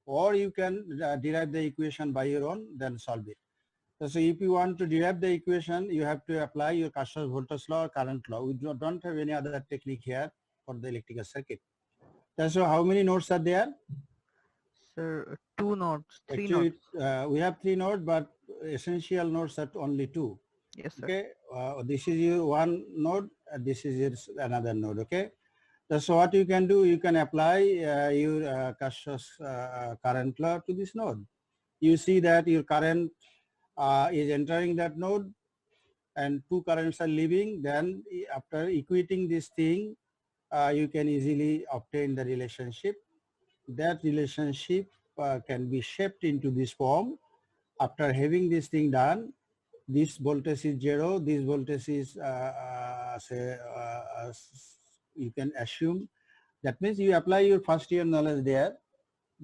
or you can derive the equation by your own, then solve it. So if you want to derive the equation, you have to apply your Kirchhoff's voltage law or current law. We don't have any other technique here for the electrical circuit. So how many nodes are there? So two nodes, three Actually, nodes. we have three nodes, but essential nodes are only two. Yes, sir. Okay, this is your one node, this is your another node. Okay, so what you can do, you can apply your Kirchhoff's current law to this node. You see that your current is entering that node and two currents are leaving. Then after equating this thing, you can easily obtain the relationship. That relationship can be shaped into this form. After having this thing done, this voltage is 0, this voltage is you can assume. That means you apply your first year knowledge there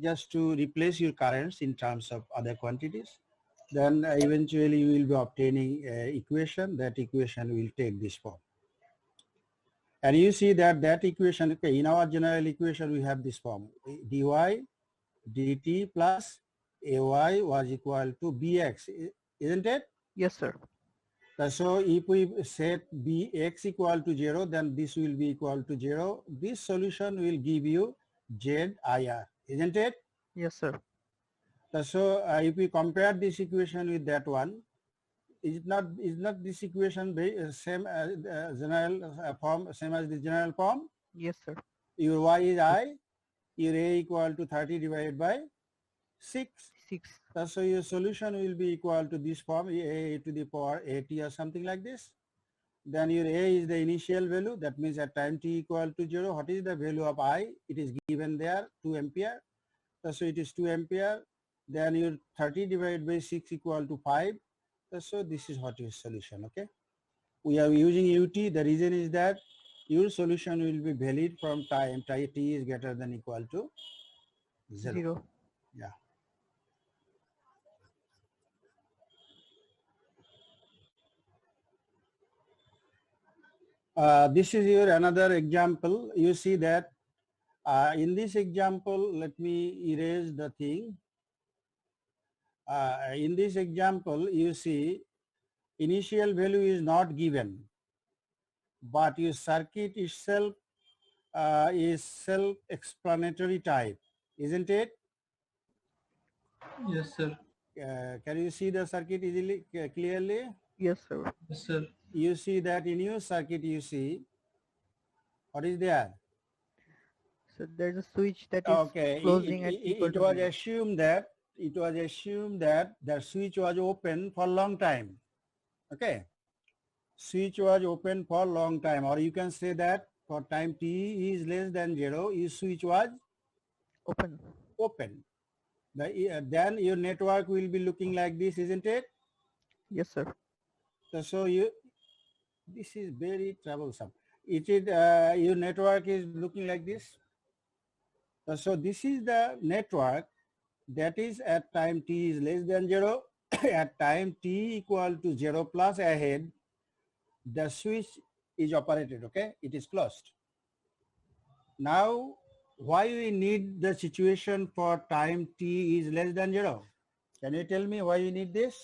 just to replace your currents in terms of other quantities. Then eventually you will be obtaining an equation. That equation will take this form. And you see that equation, okay, in our general equation we have this form. dy dt plus ay was equal to bx, isn't it? Yes, sir. So if we set bx equal to 0, then this will be equal to 0. This solution will give you zir, isn't it? Yes, sir. So if we compare this equation with that one, is not this equation same as general form, same as the general form? Yes, sir. Your y is I, your a equal to 30 divided by 6. 6. So your solution will be equal to this form, a to the power 80 or something like this. Then your a is the initial value. That means at time t equal to 0, what is the value of I? It is given there, 2 ampere. So it is 2 ampere. Then your 30 divided by 6 equal to 5. So this is what your solution, okay? We are using UT. The reason is that your solution will be valid from time t is greater than equal to 0. 0. Yeah. This is your another example. You see that in this example, let me erase the thing. In this example, you see initial value is not given, but your circuit itself is self-explanatory type, isn't it? Yes, sir. Can you see the circuit easily, clearly? Yes, sir. Yes, sir. You see that in your circuit, you see what is there? So there's a switch that is Okay, closing at equal it to was 0. assumed that the switch was open for a long time. Okay, switch was open for a long time, or you can say that for time t is less than 0, your switch was Open. Then your network will be looking like this, isn't it? Yes, sir. So this is very troublesome. It is your network is looking like this. So this is the network that is at time t is less than 0. At time t equal to 0 plus ahead, the switch is operated, okay? It is closed. Now, why we need the situation for time t is less than 0? Can you tell me why we need this?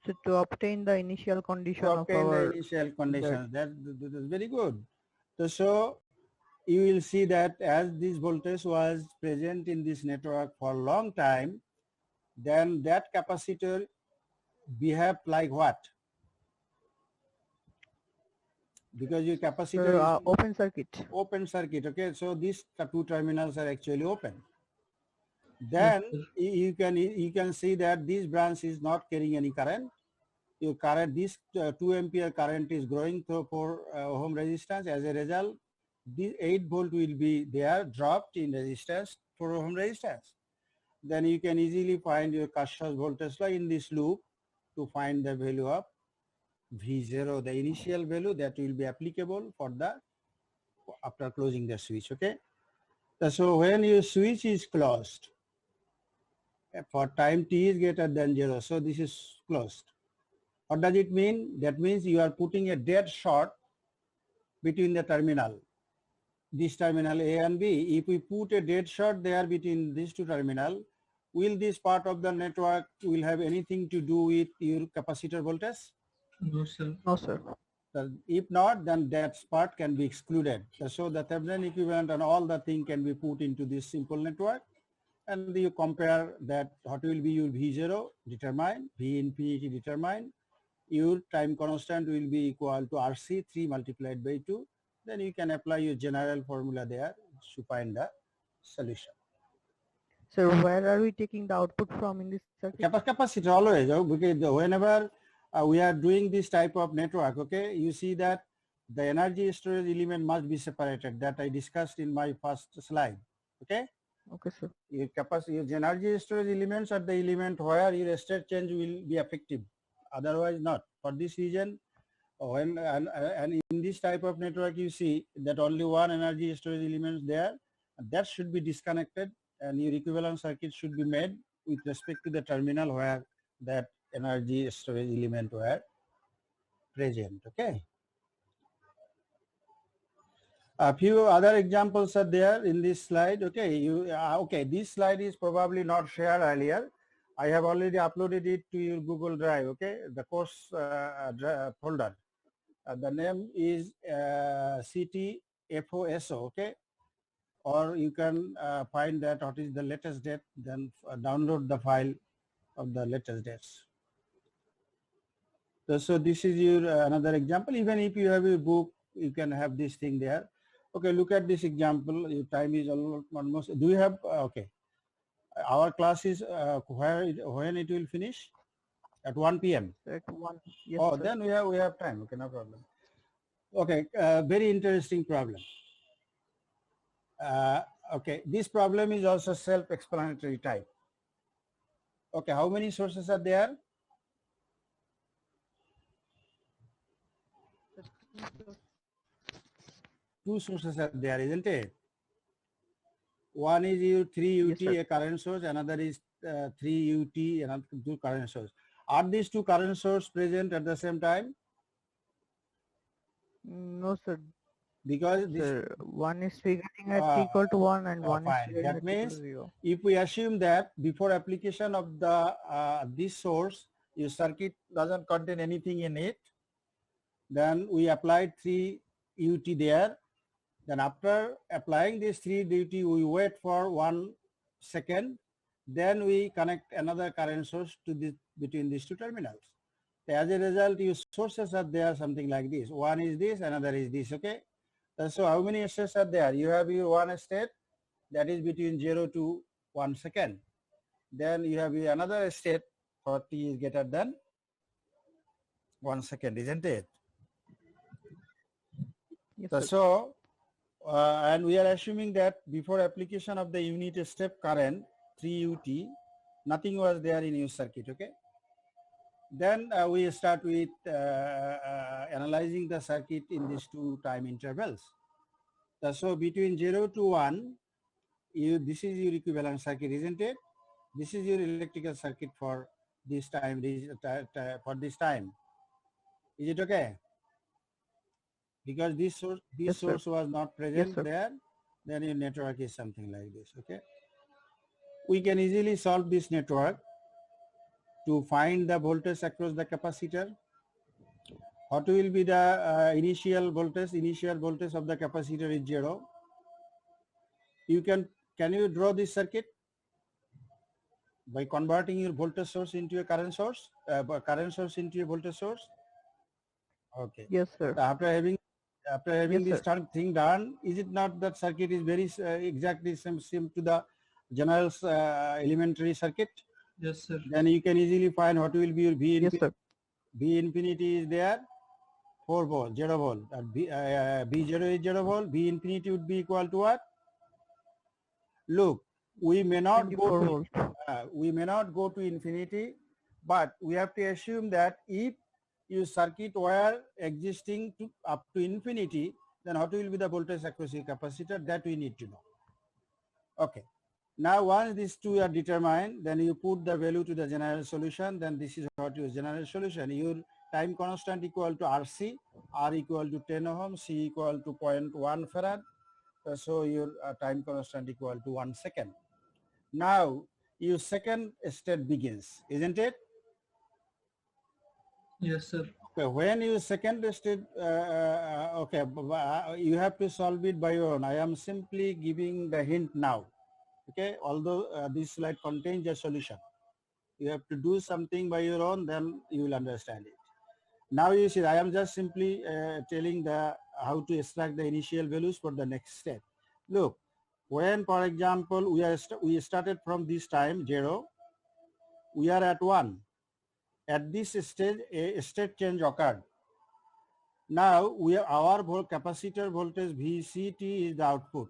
So to obtain the initial condition To of obtain our the initial conditions. That is very good. So you will see that as this voltage was present in this network for a long time, then that capacitor behaved like what? Because your capacitor is open circuit. open circuit, okay? So these two terminals are actually open. Then you can see that this branch is not carrying any current. Your current, this 2 ampere current is growing through 4 ohm resistance. As a result, this 8 volt will be there dropped in resistance 4 ohm resistance. Then you can easily find your Kirchhoff's voltage law in this loop to find the value of V0, the initial value that will be applicable for the after closing the switch, okay? So when your switch is closed, for time t is greater than 0, so this is closed. What does it mean? That means you are putting a dead short between the terminal, this terminal A and B. If we put a dead short there between these two terminal, will this part of the network will have anything to do with your capacitor voltage? No, sir. No, sir. If not, then that part can be excluded. So the Thevenin equivalent and all the thing can be put into this simple network, and you compare that what will be your V0 determine, V infinity determine, your time constant will be equal to RC 3 multiplied by 2. Then you can apply your general formula there to find the solution. So where are we taking the output from in this circuit? Capacitor always, because whenever we are doing this type of network, okay, you see that the energy storage element must be separated, that I discussed in my first slide, okay? Okay, sir. Your energy storage elements are the element where your state change will be effective, otherwise not. For this reason, when and in this type of network, you see that only one energy storage element is there, and that should be disconnected, and your equivalent circuit should be made with respect to the terminal where that energy storage element were present, okay? A few other examples are there in this slide, okay? Okay, this slide is probably not shared earlier. I have already uploaded it to your Google Drive, okay? The course folder. The name is CTFOSO, okay? Or you can find that what is the latest date, then download the file of the latest dates. So this is your another example. Even if you have a book, you can have this thing there. Okay, look at this example. Your time is almost. Do you have? Okay, our class is when it will finish? At 1 p.m. At 1. Yes, Oh, sir. then we have time. Okay, no problem. Okay, very interesting problem. Okay, this problem is also self-explanatory type. Okay, how many sources are there? Two sources are there, isn't it? One is your 3 UT, Yes, sir. a current source, another is 3 UT, another two current source. Are these two current sources present at the same time? No, sir. Because this Sir, one is triggering at t equal to 1 and one is fine. triggering That at t equal means to 0. if we assume that before application of the this source, your circuit doesn't contain anything in it, then we applied 3 UT there. Then after applying this 3 UT, we wait for 1 second. Then we connect another current source to this between these two terminals. As a result, your sources are there something like this. One is this, another is this, okay? So how many states are there? You have your one state that is between 0 to 1 second. Then you have another state for t is greater than 1 second, isn't it? Yes, sir. So, and we are assuming that before application of the unit step current 3 UT, nothing was there in your circuit, okay? Then we start with analyzing the circuit in these two time intervals. So between 0 to 1, this is your equivalent circuit, isn't it? This is your electrical circuit for this time, for this time. Is it okay? Because this Yes, sir. source was not present sir. there, then your network is something like this, okay? We can easily solve this network to find the voltage across the capacitor. What will be the initial voltage? Initial voltage of the capacitor is 0. You can you draw this circuit by converting your voltage source into a current source, current source into a voltage source? Okay. Yes, sir. So after having Yes, this thing done, is it not that circuit is very exactly same to the general elementary circuit? Yes, sir. Then you can easily find what will be your V Yes, infinity. sir. V infinity is there, 4 volt, 0 volt. And V0 is 0 volt. V infinity would be equal to what? Look, we may not 24 volts. go to infinity, but we have to assume that if your circuit were existing up to infinity, then what will be the voltage across your capacitor? That we need to know. Okay. Now once these two are determined, then you put the value to the general solution, then this is what your general solution. Your time constant equal to RC, R equal to 10 ohm, C equal to 0.1 farad. So your time constant equal to 1 second. Now your second state begins, isn't it? Yes, sir. Okay, when you second state, you have to solve it by your own. I am simply giving the hint now. Okay, although this slide contains a solution, you have to do something by your own, then you will understand it. Now you see, I am just simply telling how to extract the initial values for the next step. Look, when, for example, we started from this time 0, we are at 1. At this stage, a state change occurred. Now our capacitor voltage VCT is the output.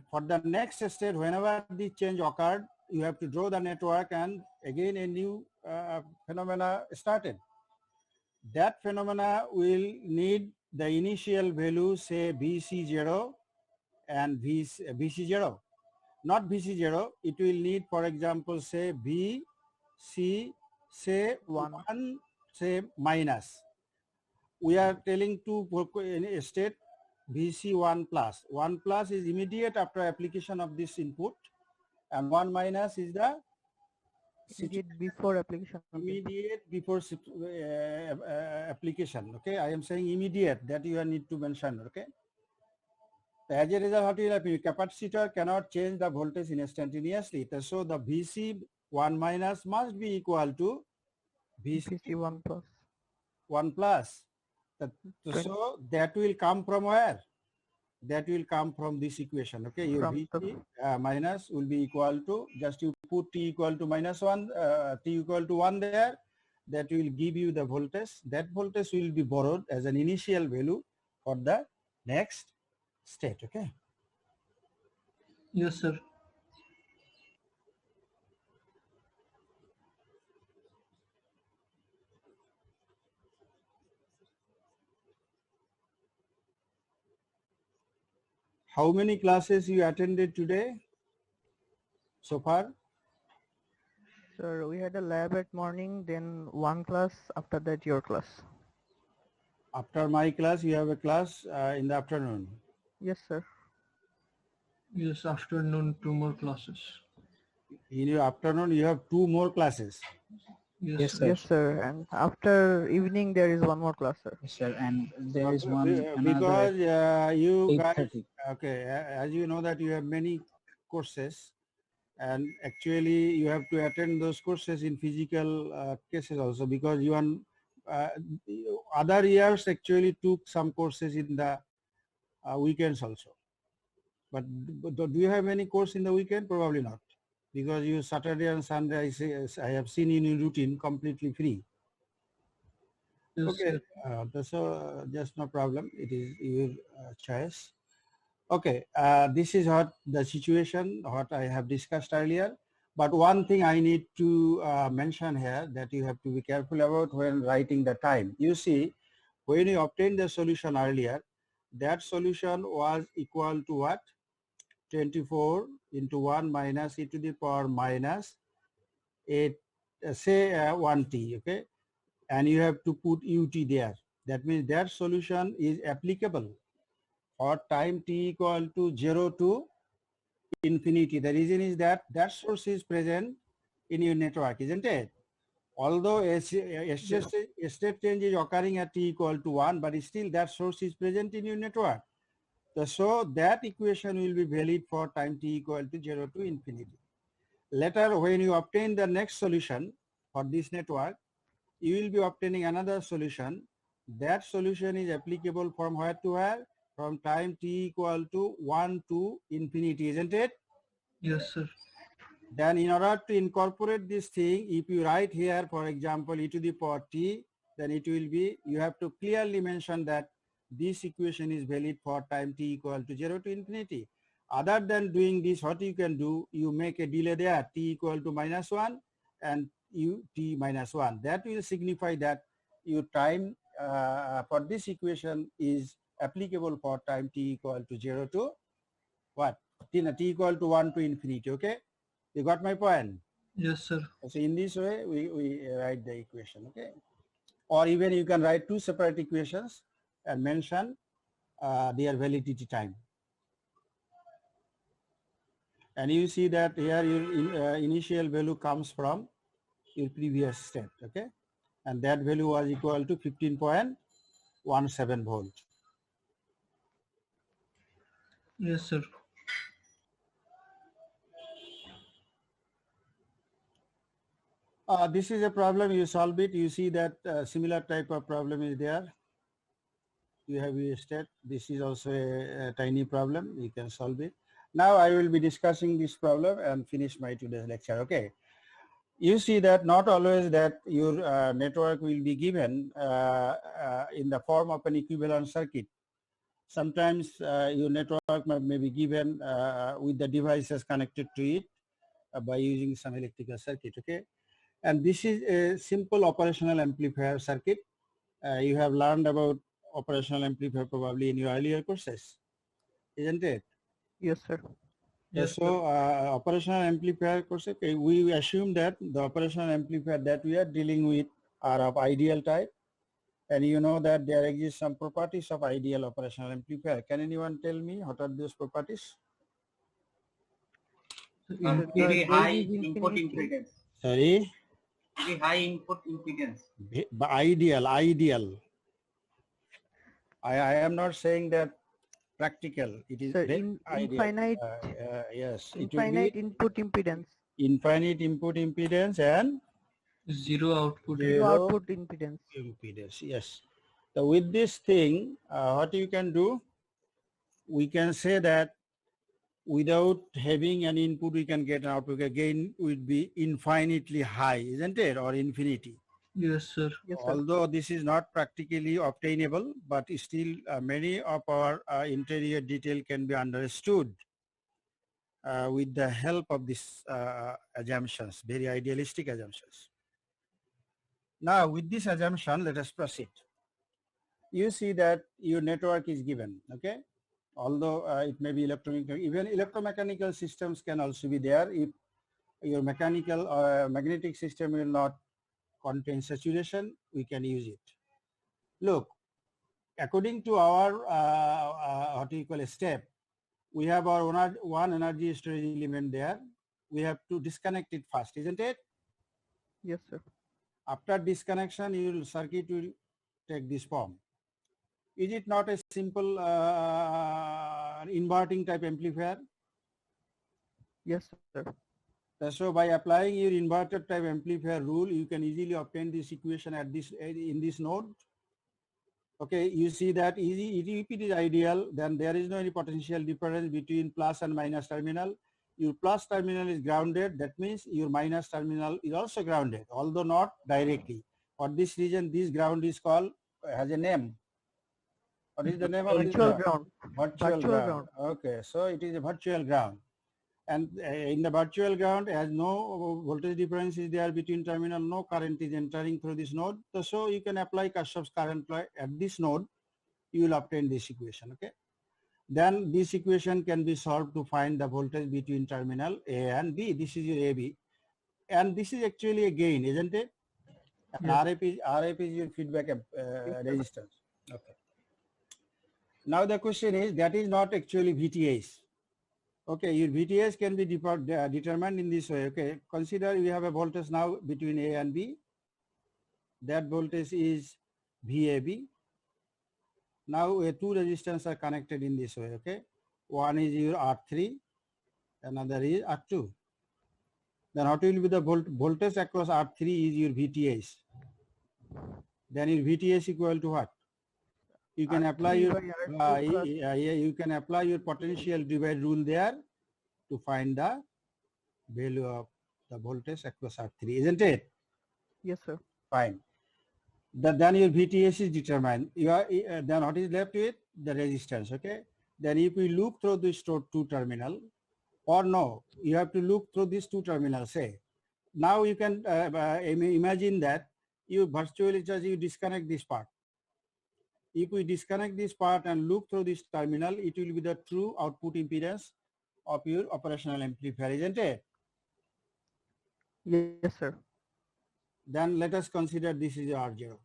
For the next stage, whenever the change occurred, you have to draw the network, and again a new phenomena started. That phenomena will need the initial value, say VC0 and VC0. Not VC0, it will need, for example, say VC, say 1, say minus. We are telling to state VC1 plus. 1 plus is immediate after application of this input, and 1 minus is the Immediate before application. immediate before application. Okay, I am saying immediate, that you need to mention. Okay, as a result, what will happen? Capacitor cannot change the voltage instantaneously. So the VC1 minus must be equal to VC1 plus. 1 plus. So that will come from where? That will come from this equation. Okay, your VC minus will be equal to, just you put T equal to -1, T equal to 1 there. That will give you the voltage. That voltage will be borrowed as an initial value for the next state. Okay. Yes, sir. How many classes you attended today so far? Sir, we had a lab at morning, then one class, after that your class. After my class, you have a class in the afternoon. Yes, sir. Yes, afternoon, 2 more classes. In your afternoon, you have 2 more classes. Yes, sir. Yes, sir. And after evening, there is one more class, sir. Yes, sir. And there is one Because another you guys, 8:30. okay, as you know that you have many courses, and actually you have to attend those courses in physical cases also, because you other years actually took some courses in the weekends also. But do you have any course in the weekend? Probably not, because you Saturday and Sunday, I have seen in your routine completely free. Yes, Okay, sir. so just no problem. It is your choice. Okay, this is what the situation, what I have discussed earlier. But one thing I need to mention here that you have to be careful about when writing the time. You see, when you obtained the solution earlier, that solution was equal to what? 24 into 1 minus e to the power minus 8, say 1t, okay? And you have to put ut there. That means that solution is applicable for time t equal to 0 to infinity. The reason is that that source is present in your network, isn't it? Although a state change is occurring at t equal to 1, but still that source is present in your network. So that equation will be valid for time t equal to 0 to infinity. Later, when you obtain the next solution for this network, you will be obtaining another solution. That solution is applicable from where to where? From time t equal to 1 to infinity, isn't it? Yes, sir. Then in order to incorporate this thing, if you write here, for example, e to the power t, then it will be, you have to clearly mention that this equation is valid for time t equal to 0 to infinity. Other than doing this, what you can do, you make a delay there, t equal to -1 and t -1. That will signify that your time for this equation is applicable for time t equal to 0 to what? T equal to 1 to infinity, okay? You got my point? Yes, sir. So in this way, we write the equation, okay? Or even you can write two separate equations and mention their validity time. And you see that here your initial value comes from your previous step, okay? And that value was equal to 15.17 volt. Yes, sir. This is a problem, you solve it, you see that similar type of problem is there. You have a state, this is also a tiny problem, you can solve it. Now I will be discussing this problem and finish my today's lecture, okay? You see that not always that your network will be given in the form of an equivalent circuit. Sometimes your network may be given with the devices connected to it by using some electrical circuit, okay? And this is a simple operational amplifier circuit. You have learned about operational amplifier probably in your earlier courses, isn't it? Yes, sir. Yes, So operational amplifier course, okay, we assume that the operational amplifier that we are dealing with are of ideal type, and you know that there exist some properties of ideal operational amplifier. Can anyone tell me what are those properties? Very high input infinity. impedance. Sorry? Very high input impedance. Ideal. I am not saying that practical. It is Sir, very ideal. infinite, Yes, it infinite will be input impedance. infinite input impedance and zero output. Zero. Output impedance. impedance. Yes. So with this thing, what you can do, we can say that without having an input, we can get an output. Again, would be infinitely high, isn't it, or infinity? Yes, sir. Yes, sir. Although this is not practically obtainable, but still many of our interior detail can be understood with the help of these assumptions, very idealistic assumptions. Now, with this assumption, let us proceed. You see that your network is given, okay? Although it may be electromechanical, even electromechanical systems can also be there if your mechanical or magnetic system will not contain saturation, we can use it. Look, according to our what you call a step, we have our one energy storage element there. We have to disconnect it first, isn't it? Yes, sir. After disconnection, your circuit will take this form. Is it not a simple inverting type amplifier? Yes, sir. So by applying your inverter type amplifier rule, you can easily obtain this equation at this in this node. Okay, you see that if it is ideal, then there is no any potential difference between plus and minus terminal. Your plus terminal is grounded. That means your minus terminal is also grounded, although not directly. For this reason, this ground is called, has a name. What is the name of this Virtual ground? ground. Virtual ground. Okay, so it is a virtual ground. And in the virtual ground, as no voltage difference is there between terminal, no current is entering through this node. So you can apply Kirchhoff's current law at this node, you will obtain this equation, okay? Then this equation can be solved to find the voltage between terminal A and B. This is your AB. And this is actually a gain, isn't it? And Yes. RF is your feedback resistance. Okay. Now the question is, that is not actually VTH. Okay, your VTH can be determined in this way. Okay, consider you have a voltage now between A and B. That voltage is VAB. Now two resistors are connected in this way. Okay, one is your R3, another is R2. Then what will be the voltage across R3 is your VTH. Then your VTH equal to what? You can apply your you can apply your potential divide rule there to find the value of the voltage across R3, isn't it? Yes, sir. Fine. Then your VTH is determined. You are then what is left with the resistance, okay? Then if we look through this two terminal, or no, you have to look through these two terminals. Say, now you can imagine that you virtually just you disconnect this part. If we disconnect this part and look through this terminal, it will be the true output impedance of your operational amplifier, isn't it? Yes, sir. Then let us consider this is R0.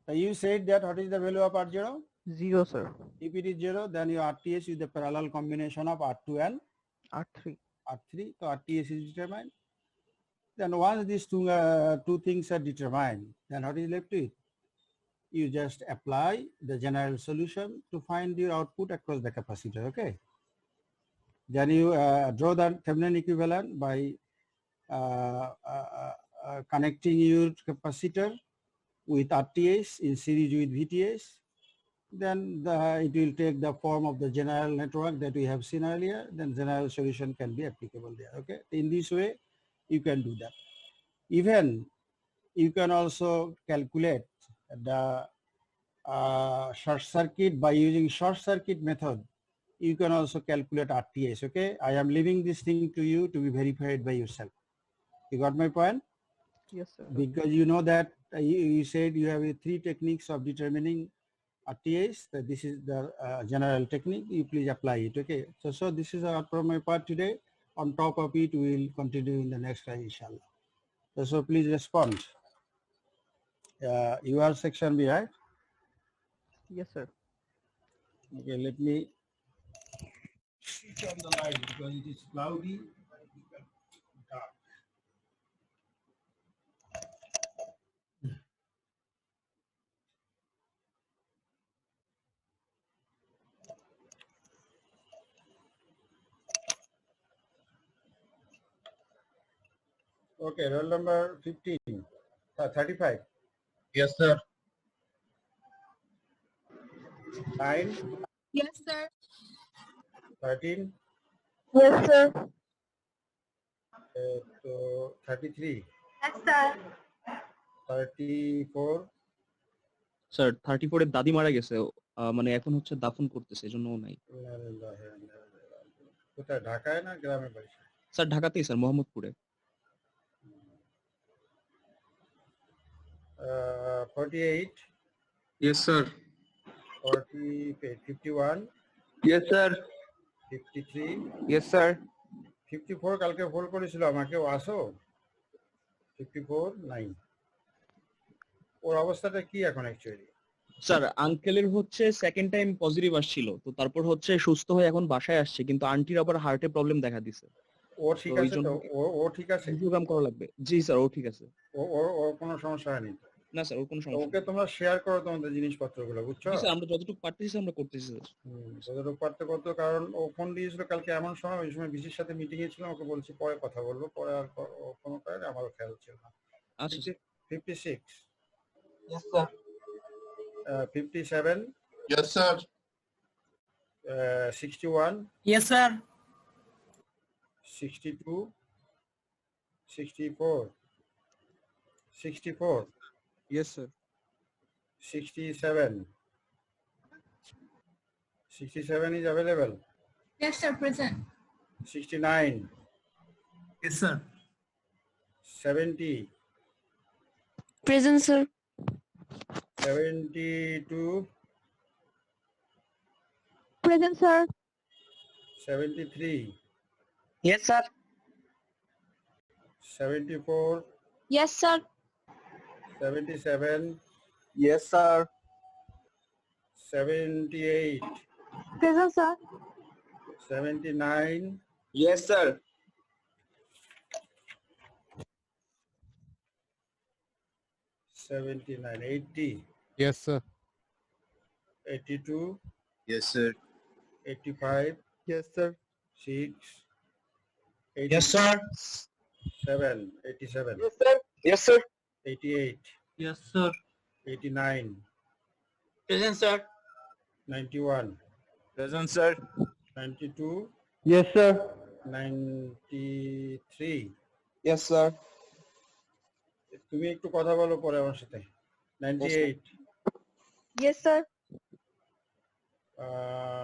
So you said that what is the value of R0? 0, sir. If it is 0, then your RTS is the parallel combination of R2 and R3. R3. So RTS is determined. Then once these two things are determined, then what is left with? You just apply the general solution to find your output across the capacitor, okay? Then you draw the Thevenin equivalent by connecting your capacitor with RTS in series with VTS. Then it will take the form of the general network that we have seen earlier. Then general solution can be applicable there, okay? In this way, you can do that. Even you can also calculate the short circuit by using short circuit method. You can also calculate RTS, okay? I am leaving this thing to you to be verified by yourself. You got my point? Yes, sir. Because you know that you said you have 3 techniques of determining RTS, that this is the general technique. You please apply it, okay? So this is from my part today. On top of it, we will continue in the next class, inshallah. So please respond. Your section B, right? Yes, sir. Okay, let me switch on the light because it is cloudy. Dark. Okay, roll number 15, 35. Yes, sir. 9, Yes, sir. 13, Yes, sir. 33, Yes, sir. 34, sir 34 এর দাদি মারা গেছে মানে এখন হচ্ছে দাফন করতেছে এজন্য ও নাই কোথায়, ঢাকায় না গ্রামে বাড়ি? স্যার ঢাকাতেই স্যার মোহাম্মদপুরে 48, Yes, sir. 51, Yes, sir. 53, Yes, sir. 54 কালকে ফোন করেছিল আমাকে, ও আসো। 54, 9। ওর অবস্থাটা কি এখন অ্যাকচুয়ালি? স্যার আঙ্কেলের হচ্ছে সেকেন্ড টাইম পজিটিভ আসছিল, তো তারপর হচ্ছে সুস্থ হয়ে এখন বাসায় আসছে, কিন্তু আন্টির আবার হার্টে প্রবলেম দেখা দিছে। ও ঠিক আছে তো? ও ঠিক আছে? প্রোগ্রাম করা লাগবে। জি স্যার, ও ঠিক আছে। ওর কোনো সমস্যা হয়নি? না স্যার, ওর কোনো সমস্যা। ওকে তোমরা শেয়ার করো তোমাদের জিনিসপত্রগুলো, বুঝছো? জি স্যার, আমরা যতটুকু পারতেছি আমরা করতেছি স্যার। যতটুকু পারতে করতো, কারণ ও ফোন দিয়েছিল কালকে এমন সময়, ওই সময় বিসির সাথে মিটিং এ ছিলাম, ওকে বলছি পরে কথা বলবো, পরে আর কোনো কারণে আমারও খেয়াল ছিল না। আচ্ছা। 56, Yes, sir. 57, Yes, sir. 61, Yes, sir. 62, 64, 64, Yes sir. 67, 67 is available. Yes, sir. Present. 69, Yes, sir. 70, Present, sir. 72, Present, sir. 73, Yes, sir. 74, Yes, sir. 77, Yes, sir. 78, Present, sir. 79, Yes, sir. 79, 80, Yes, sir. 82, Yes, sir. 85, Yes, sir. 6, Yes, sir. 7, 87, Yes, sir. Yes, sir. 88, Yes, sir. 89, Present, sir. 91, Present, sir. 92, Yes, sir. 93. Yes, sir. তুমি একটু কথা বলো পরে আমার সাথে। 98, Yes, sir.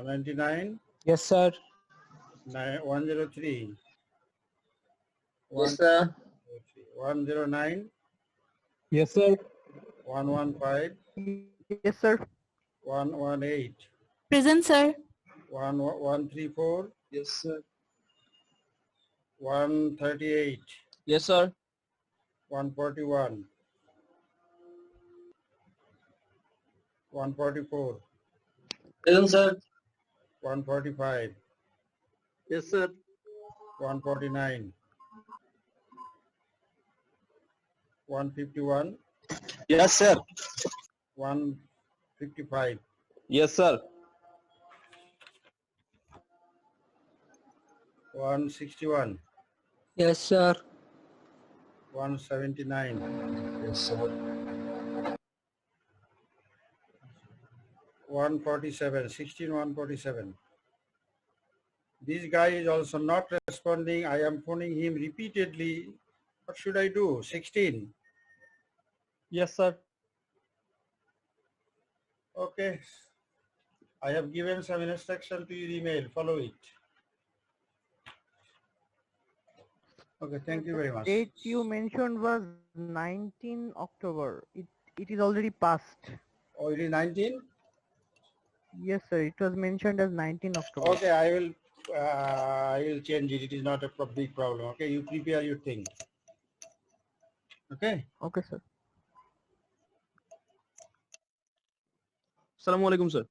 99, Yes, sir. 103, Yes, sir. 109, Yes, sir. 115, Yes, sir. 118, Present, sir. 134, Yes, sir. 138, Yes, sir. 141, 144, Present, sir. 145, Yes, sir. 149, 151, Yes, sir. 155, Yes, sir. 161, Yes, sir. 179, Yes, sir. 147, 16, 147. This guy is also not responding. I am phoning him repeatedly. What should I do? 16. Yes, sir. Okay. I have given some instruction to your email. Follow it. Okay, thank you very much. Date you mentioned was 19 October. It is already passed. Oh, it is 19? Yes, sir. It was mentioned as 19 October. Okay, I will change it. It is not a big problem. Okay, you prepare your thing. Okay. Okay, sir. Assalamu alaikum, sir.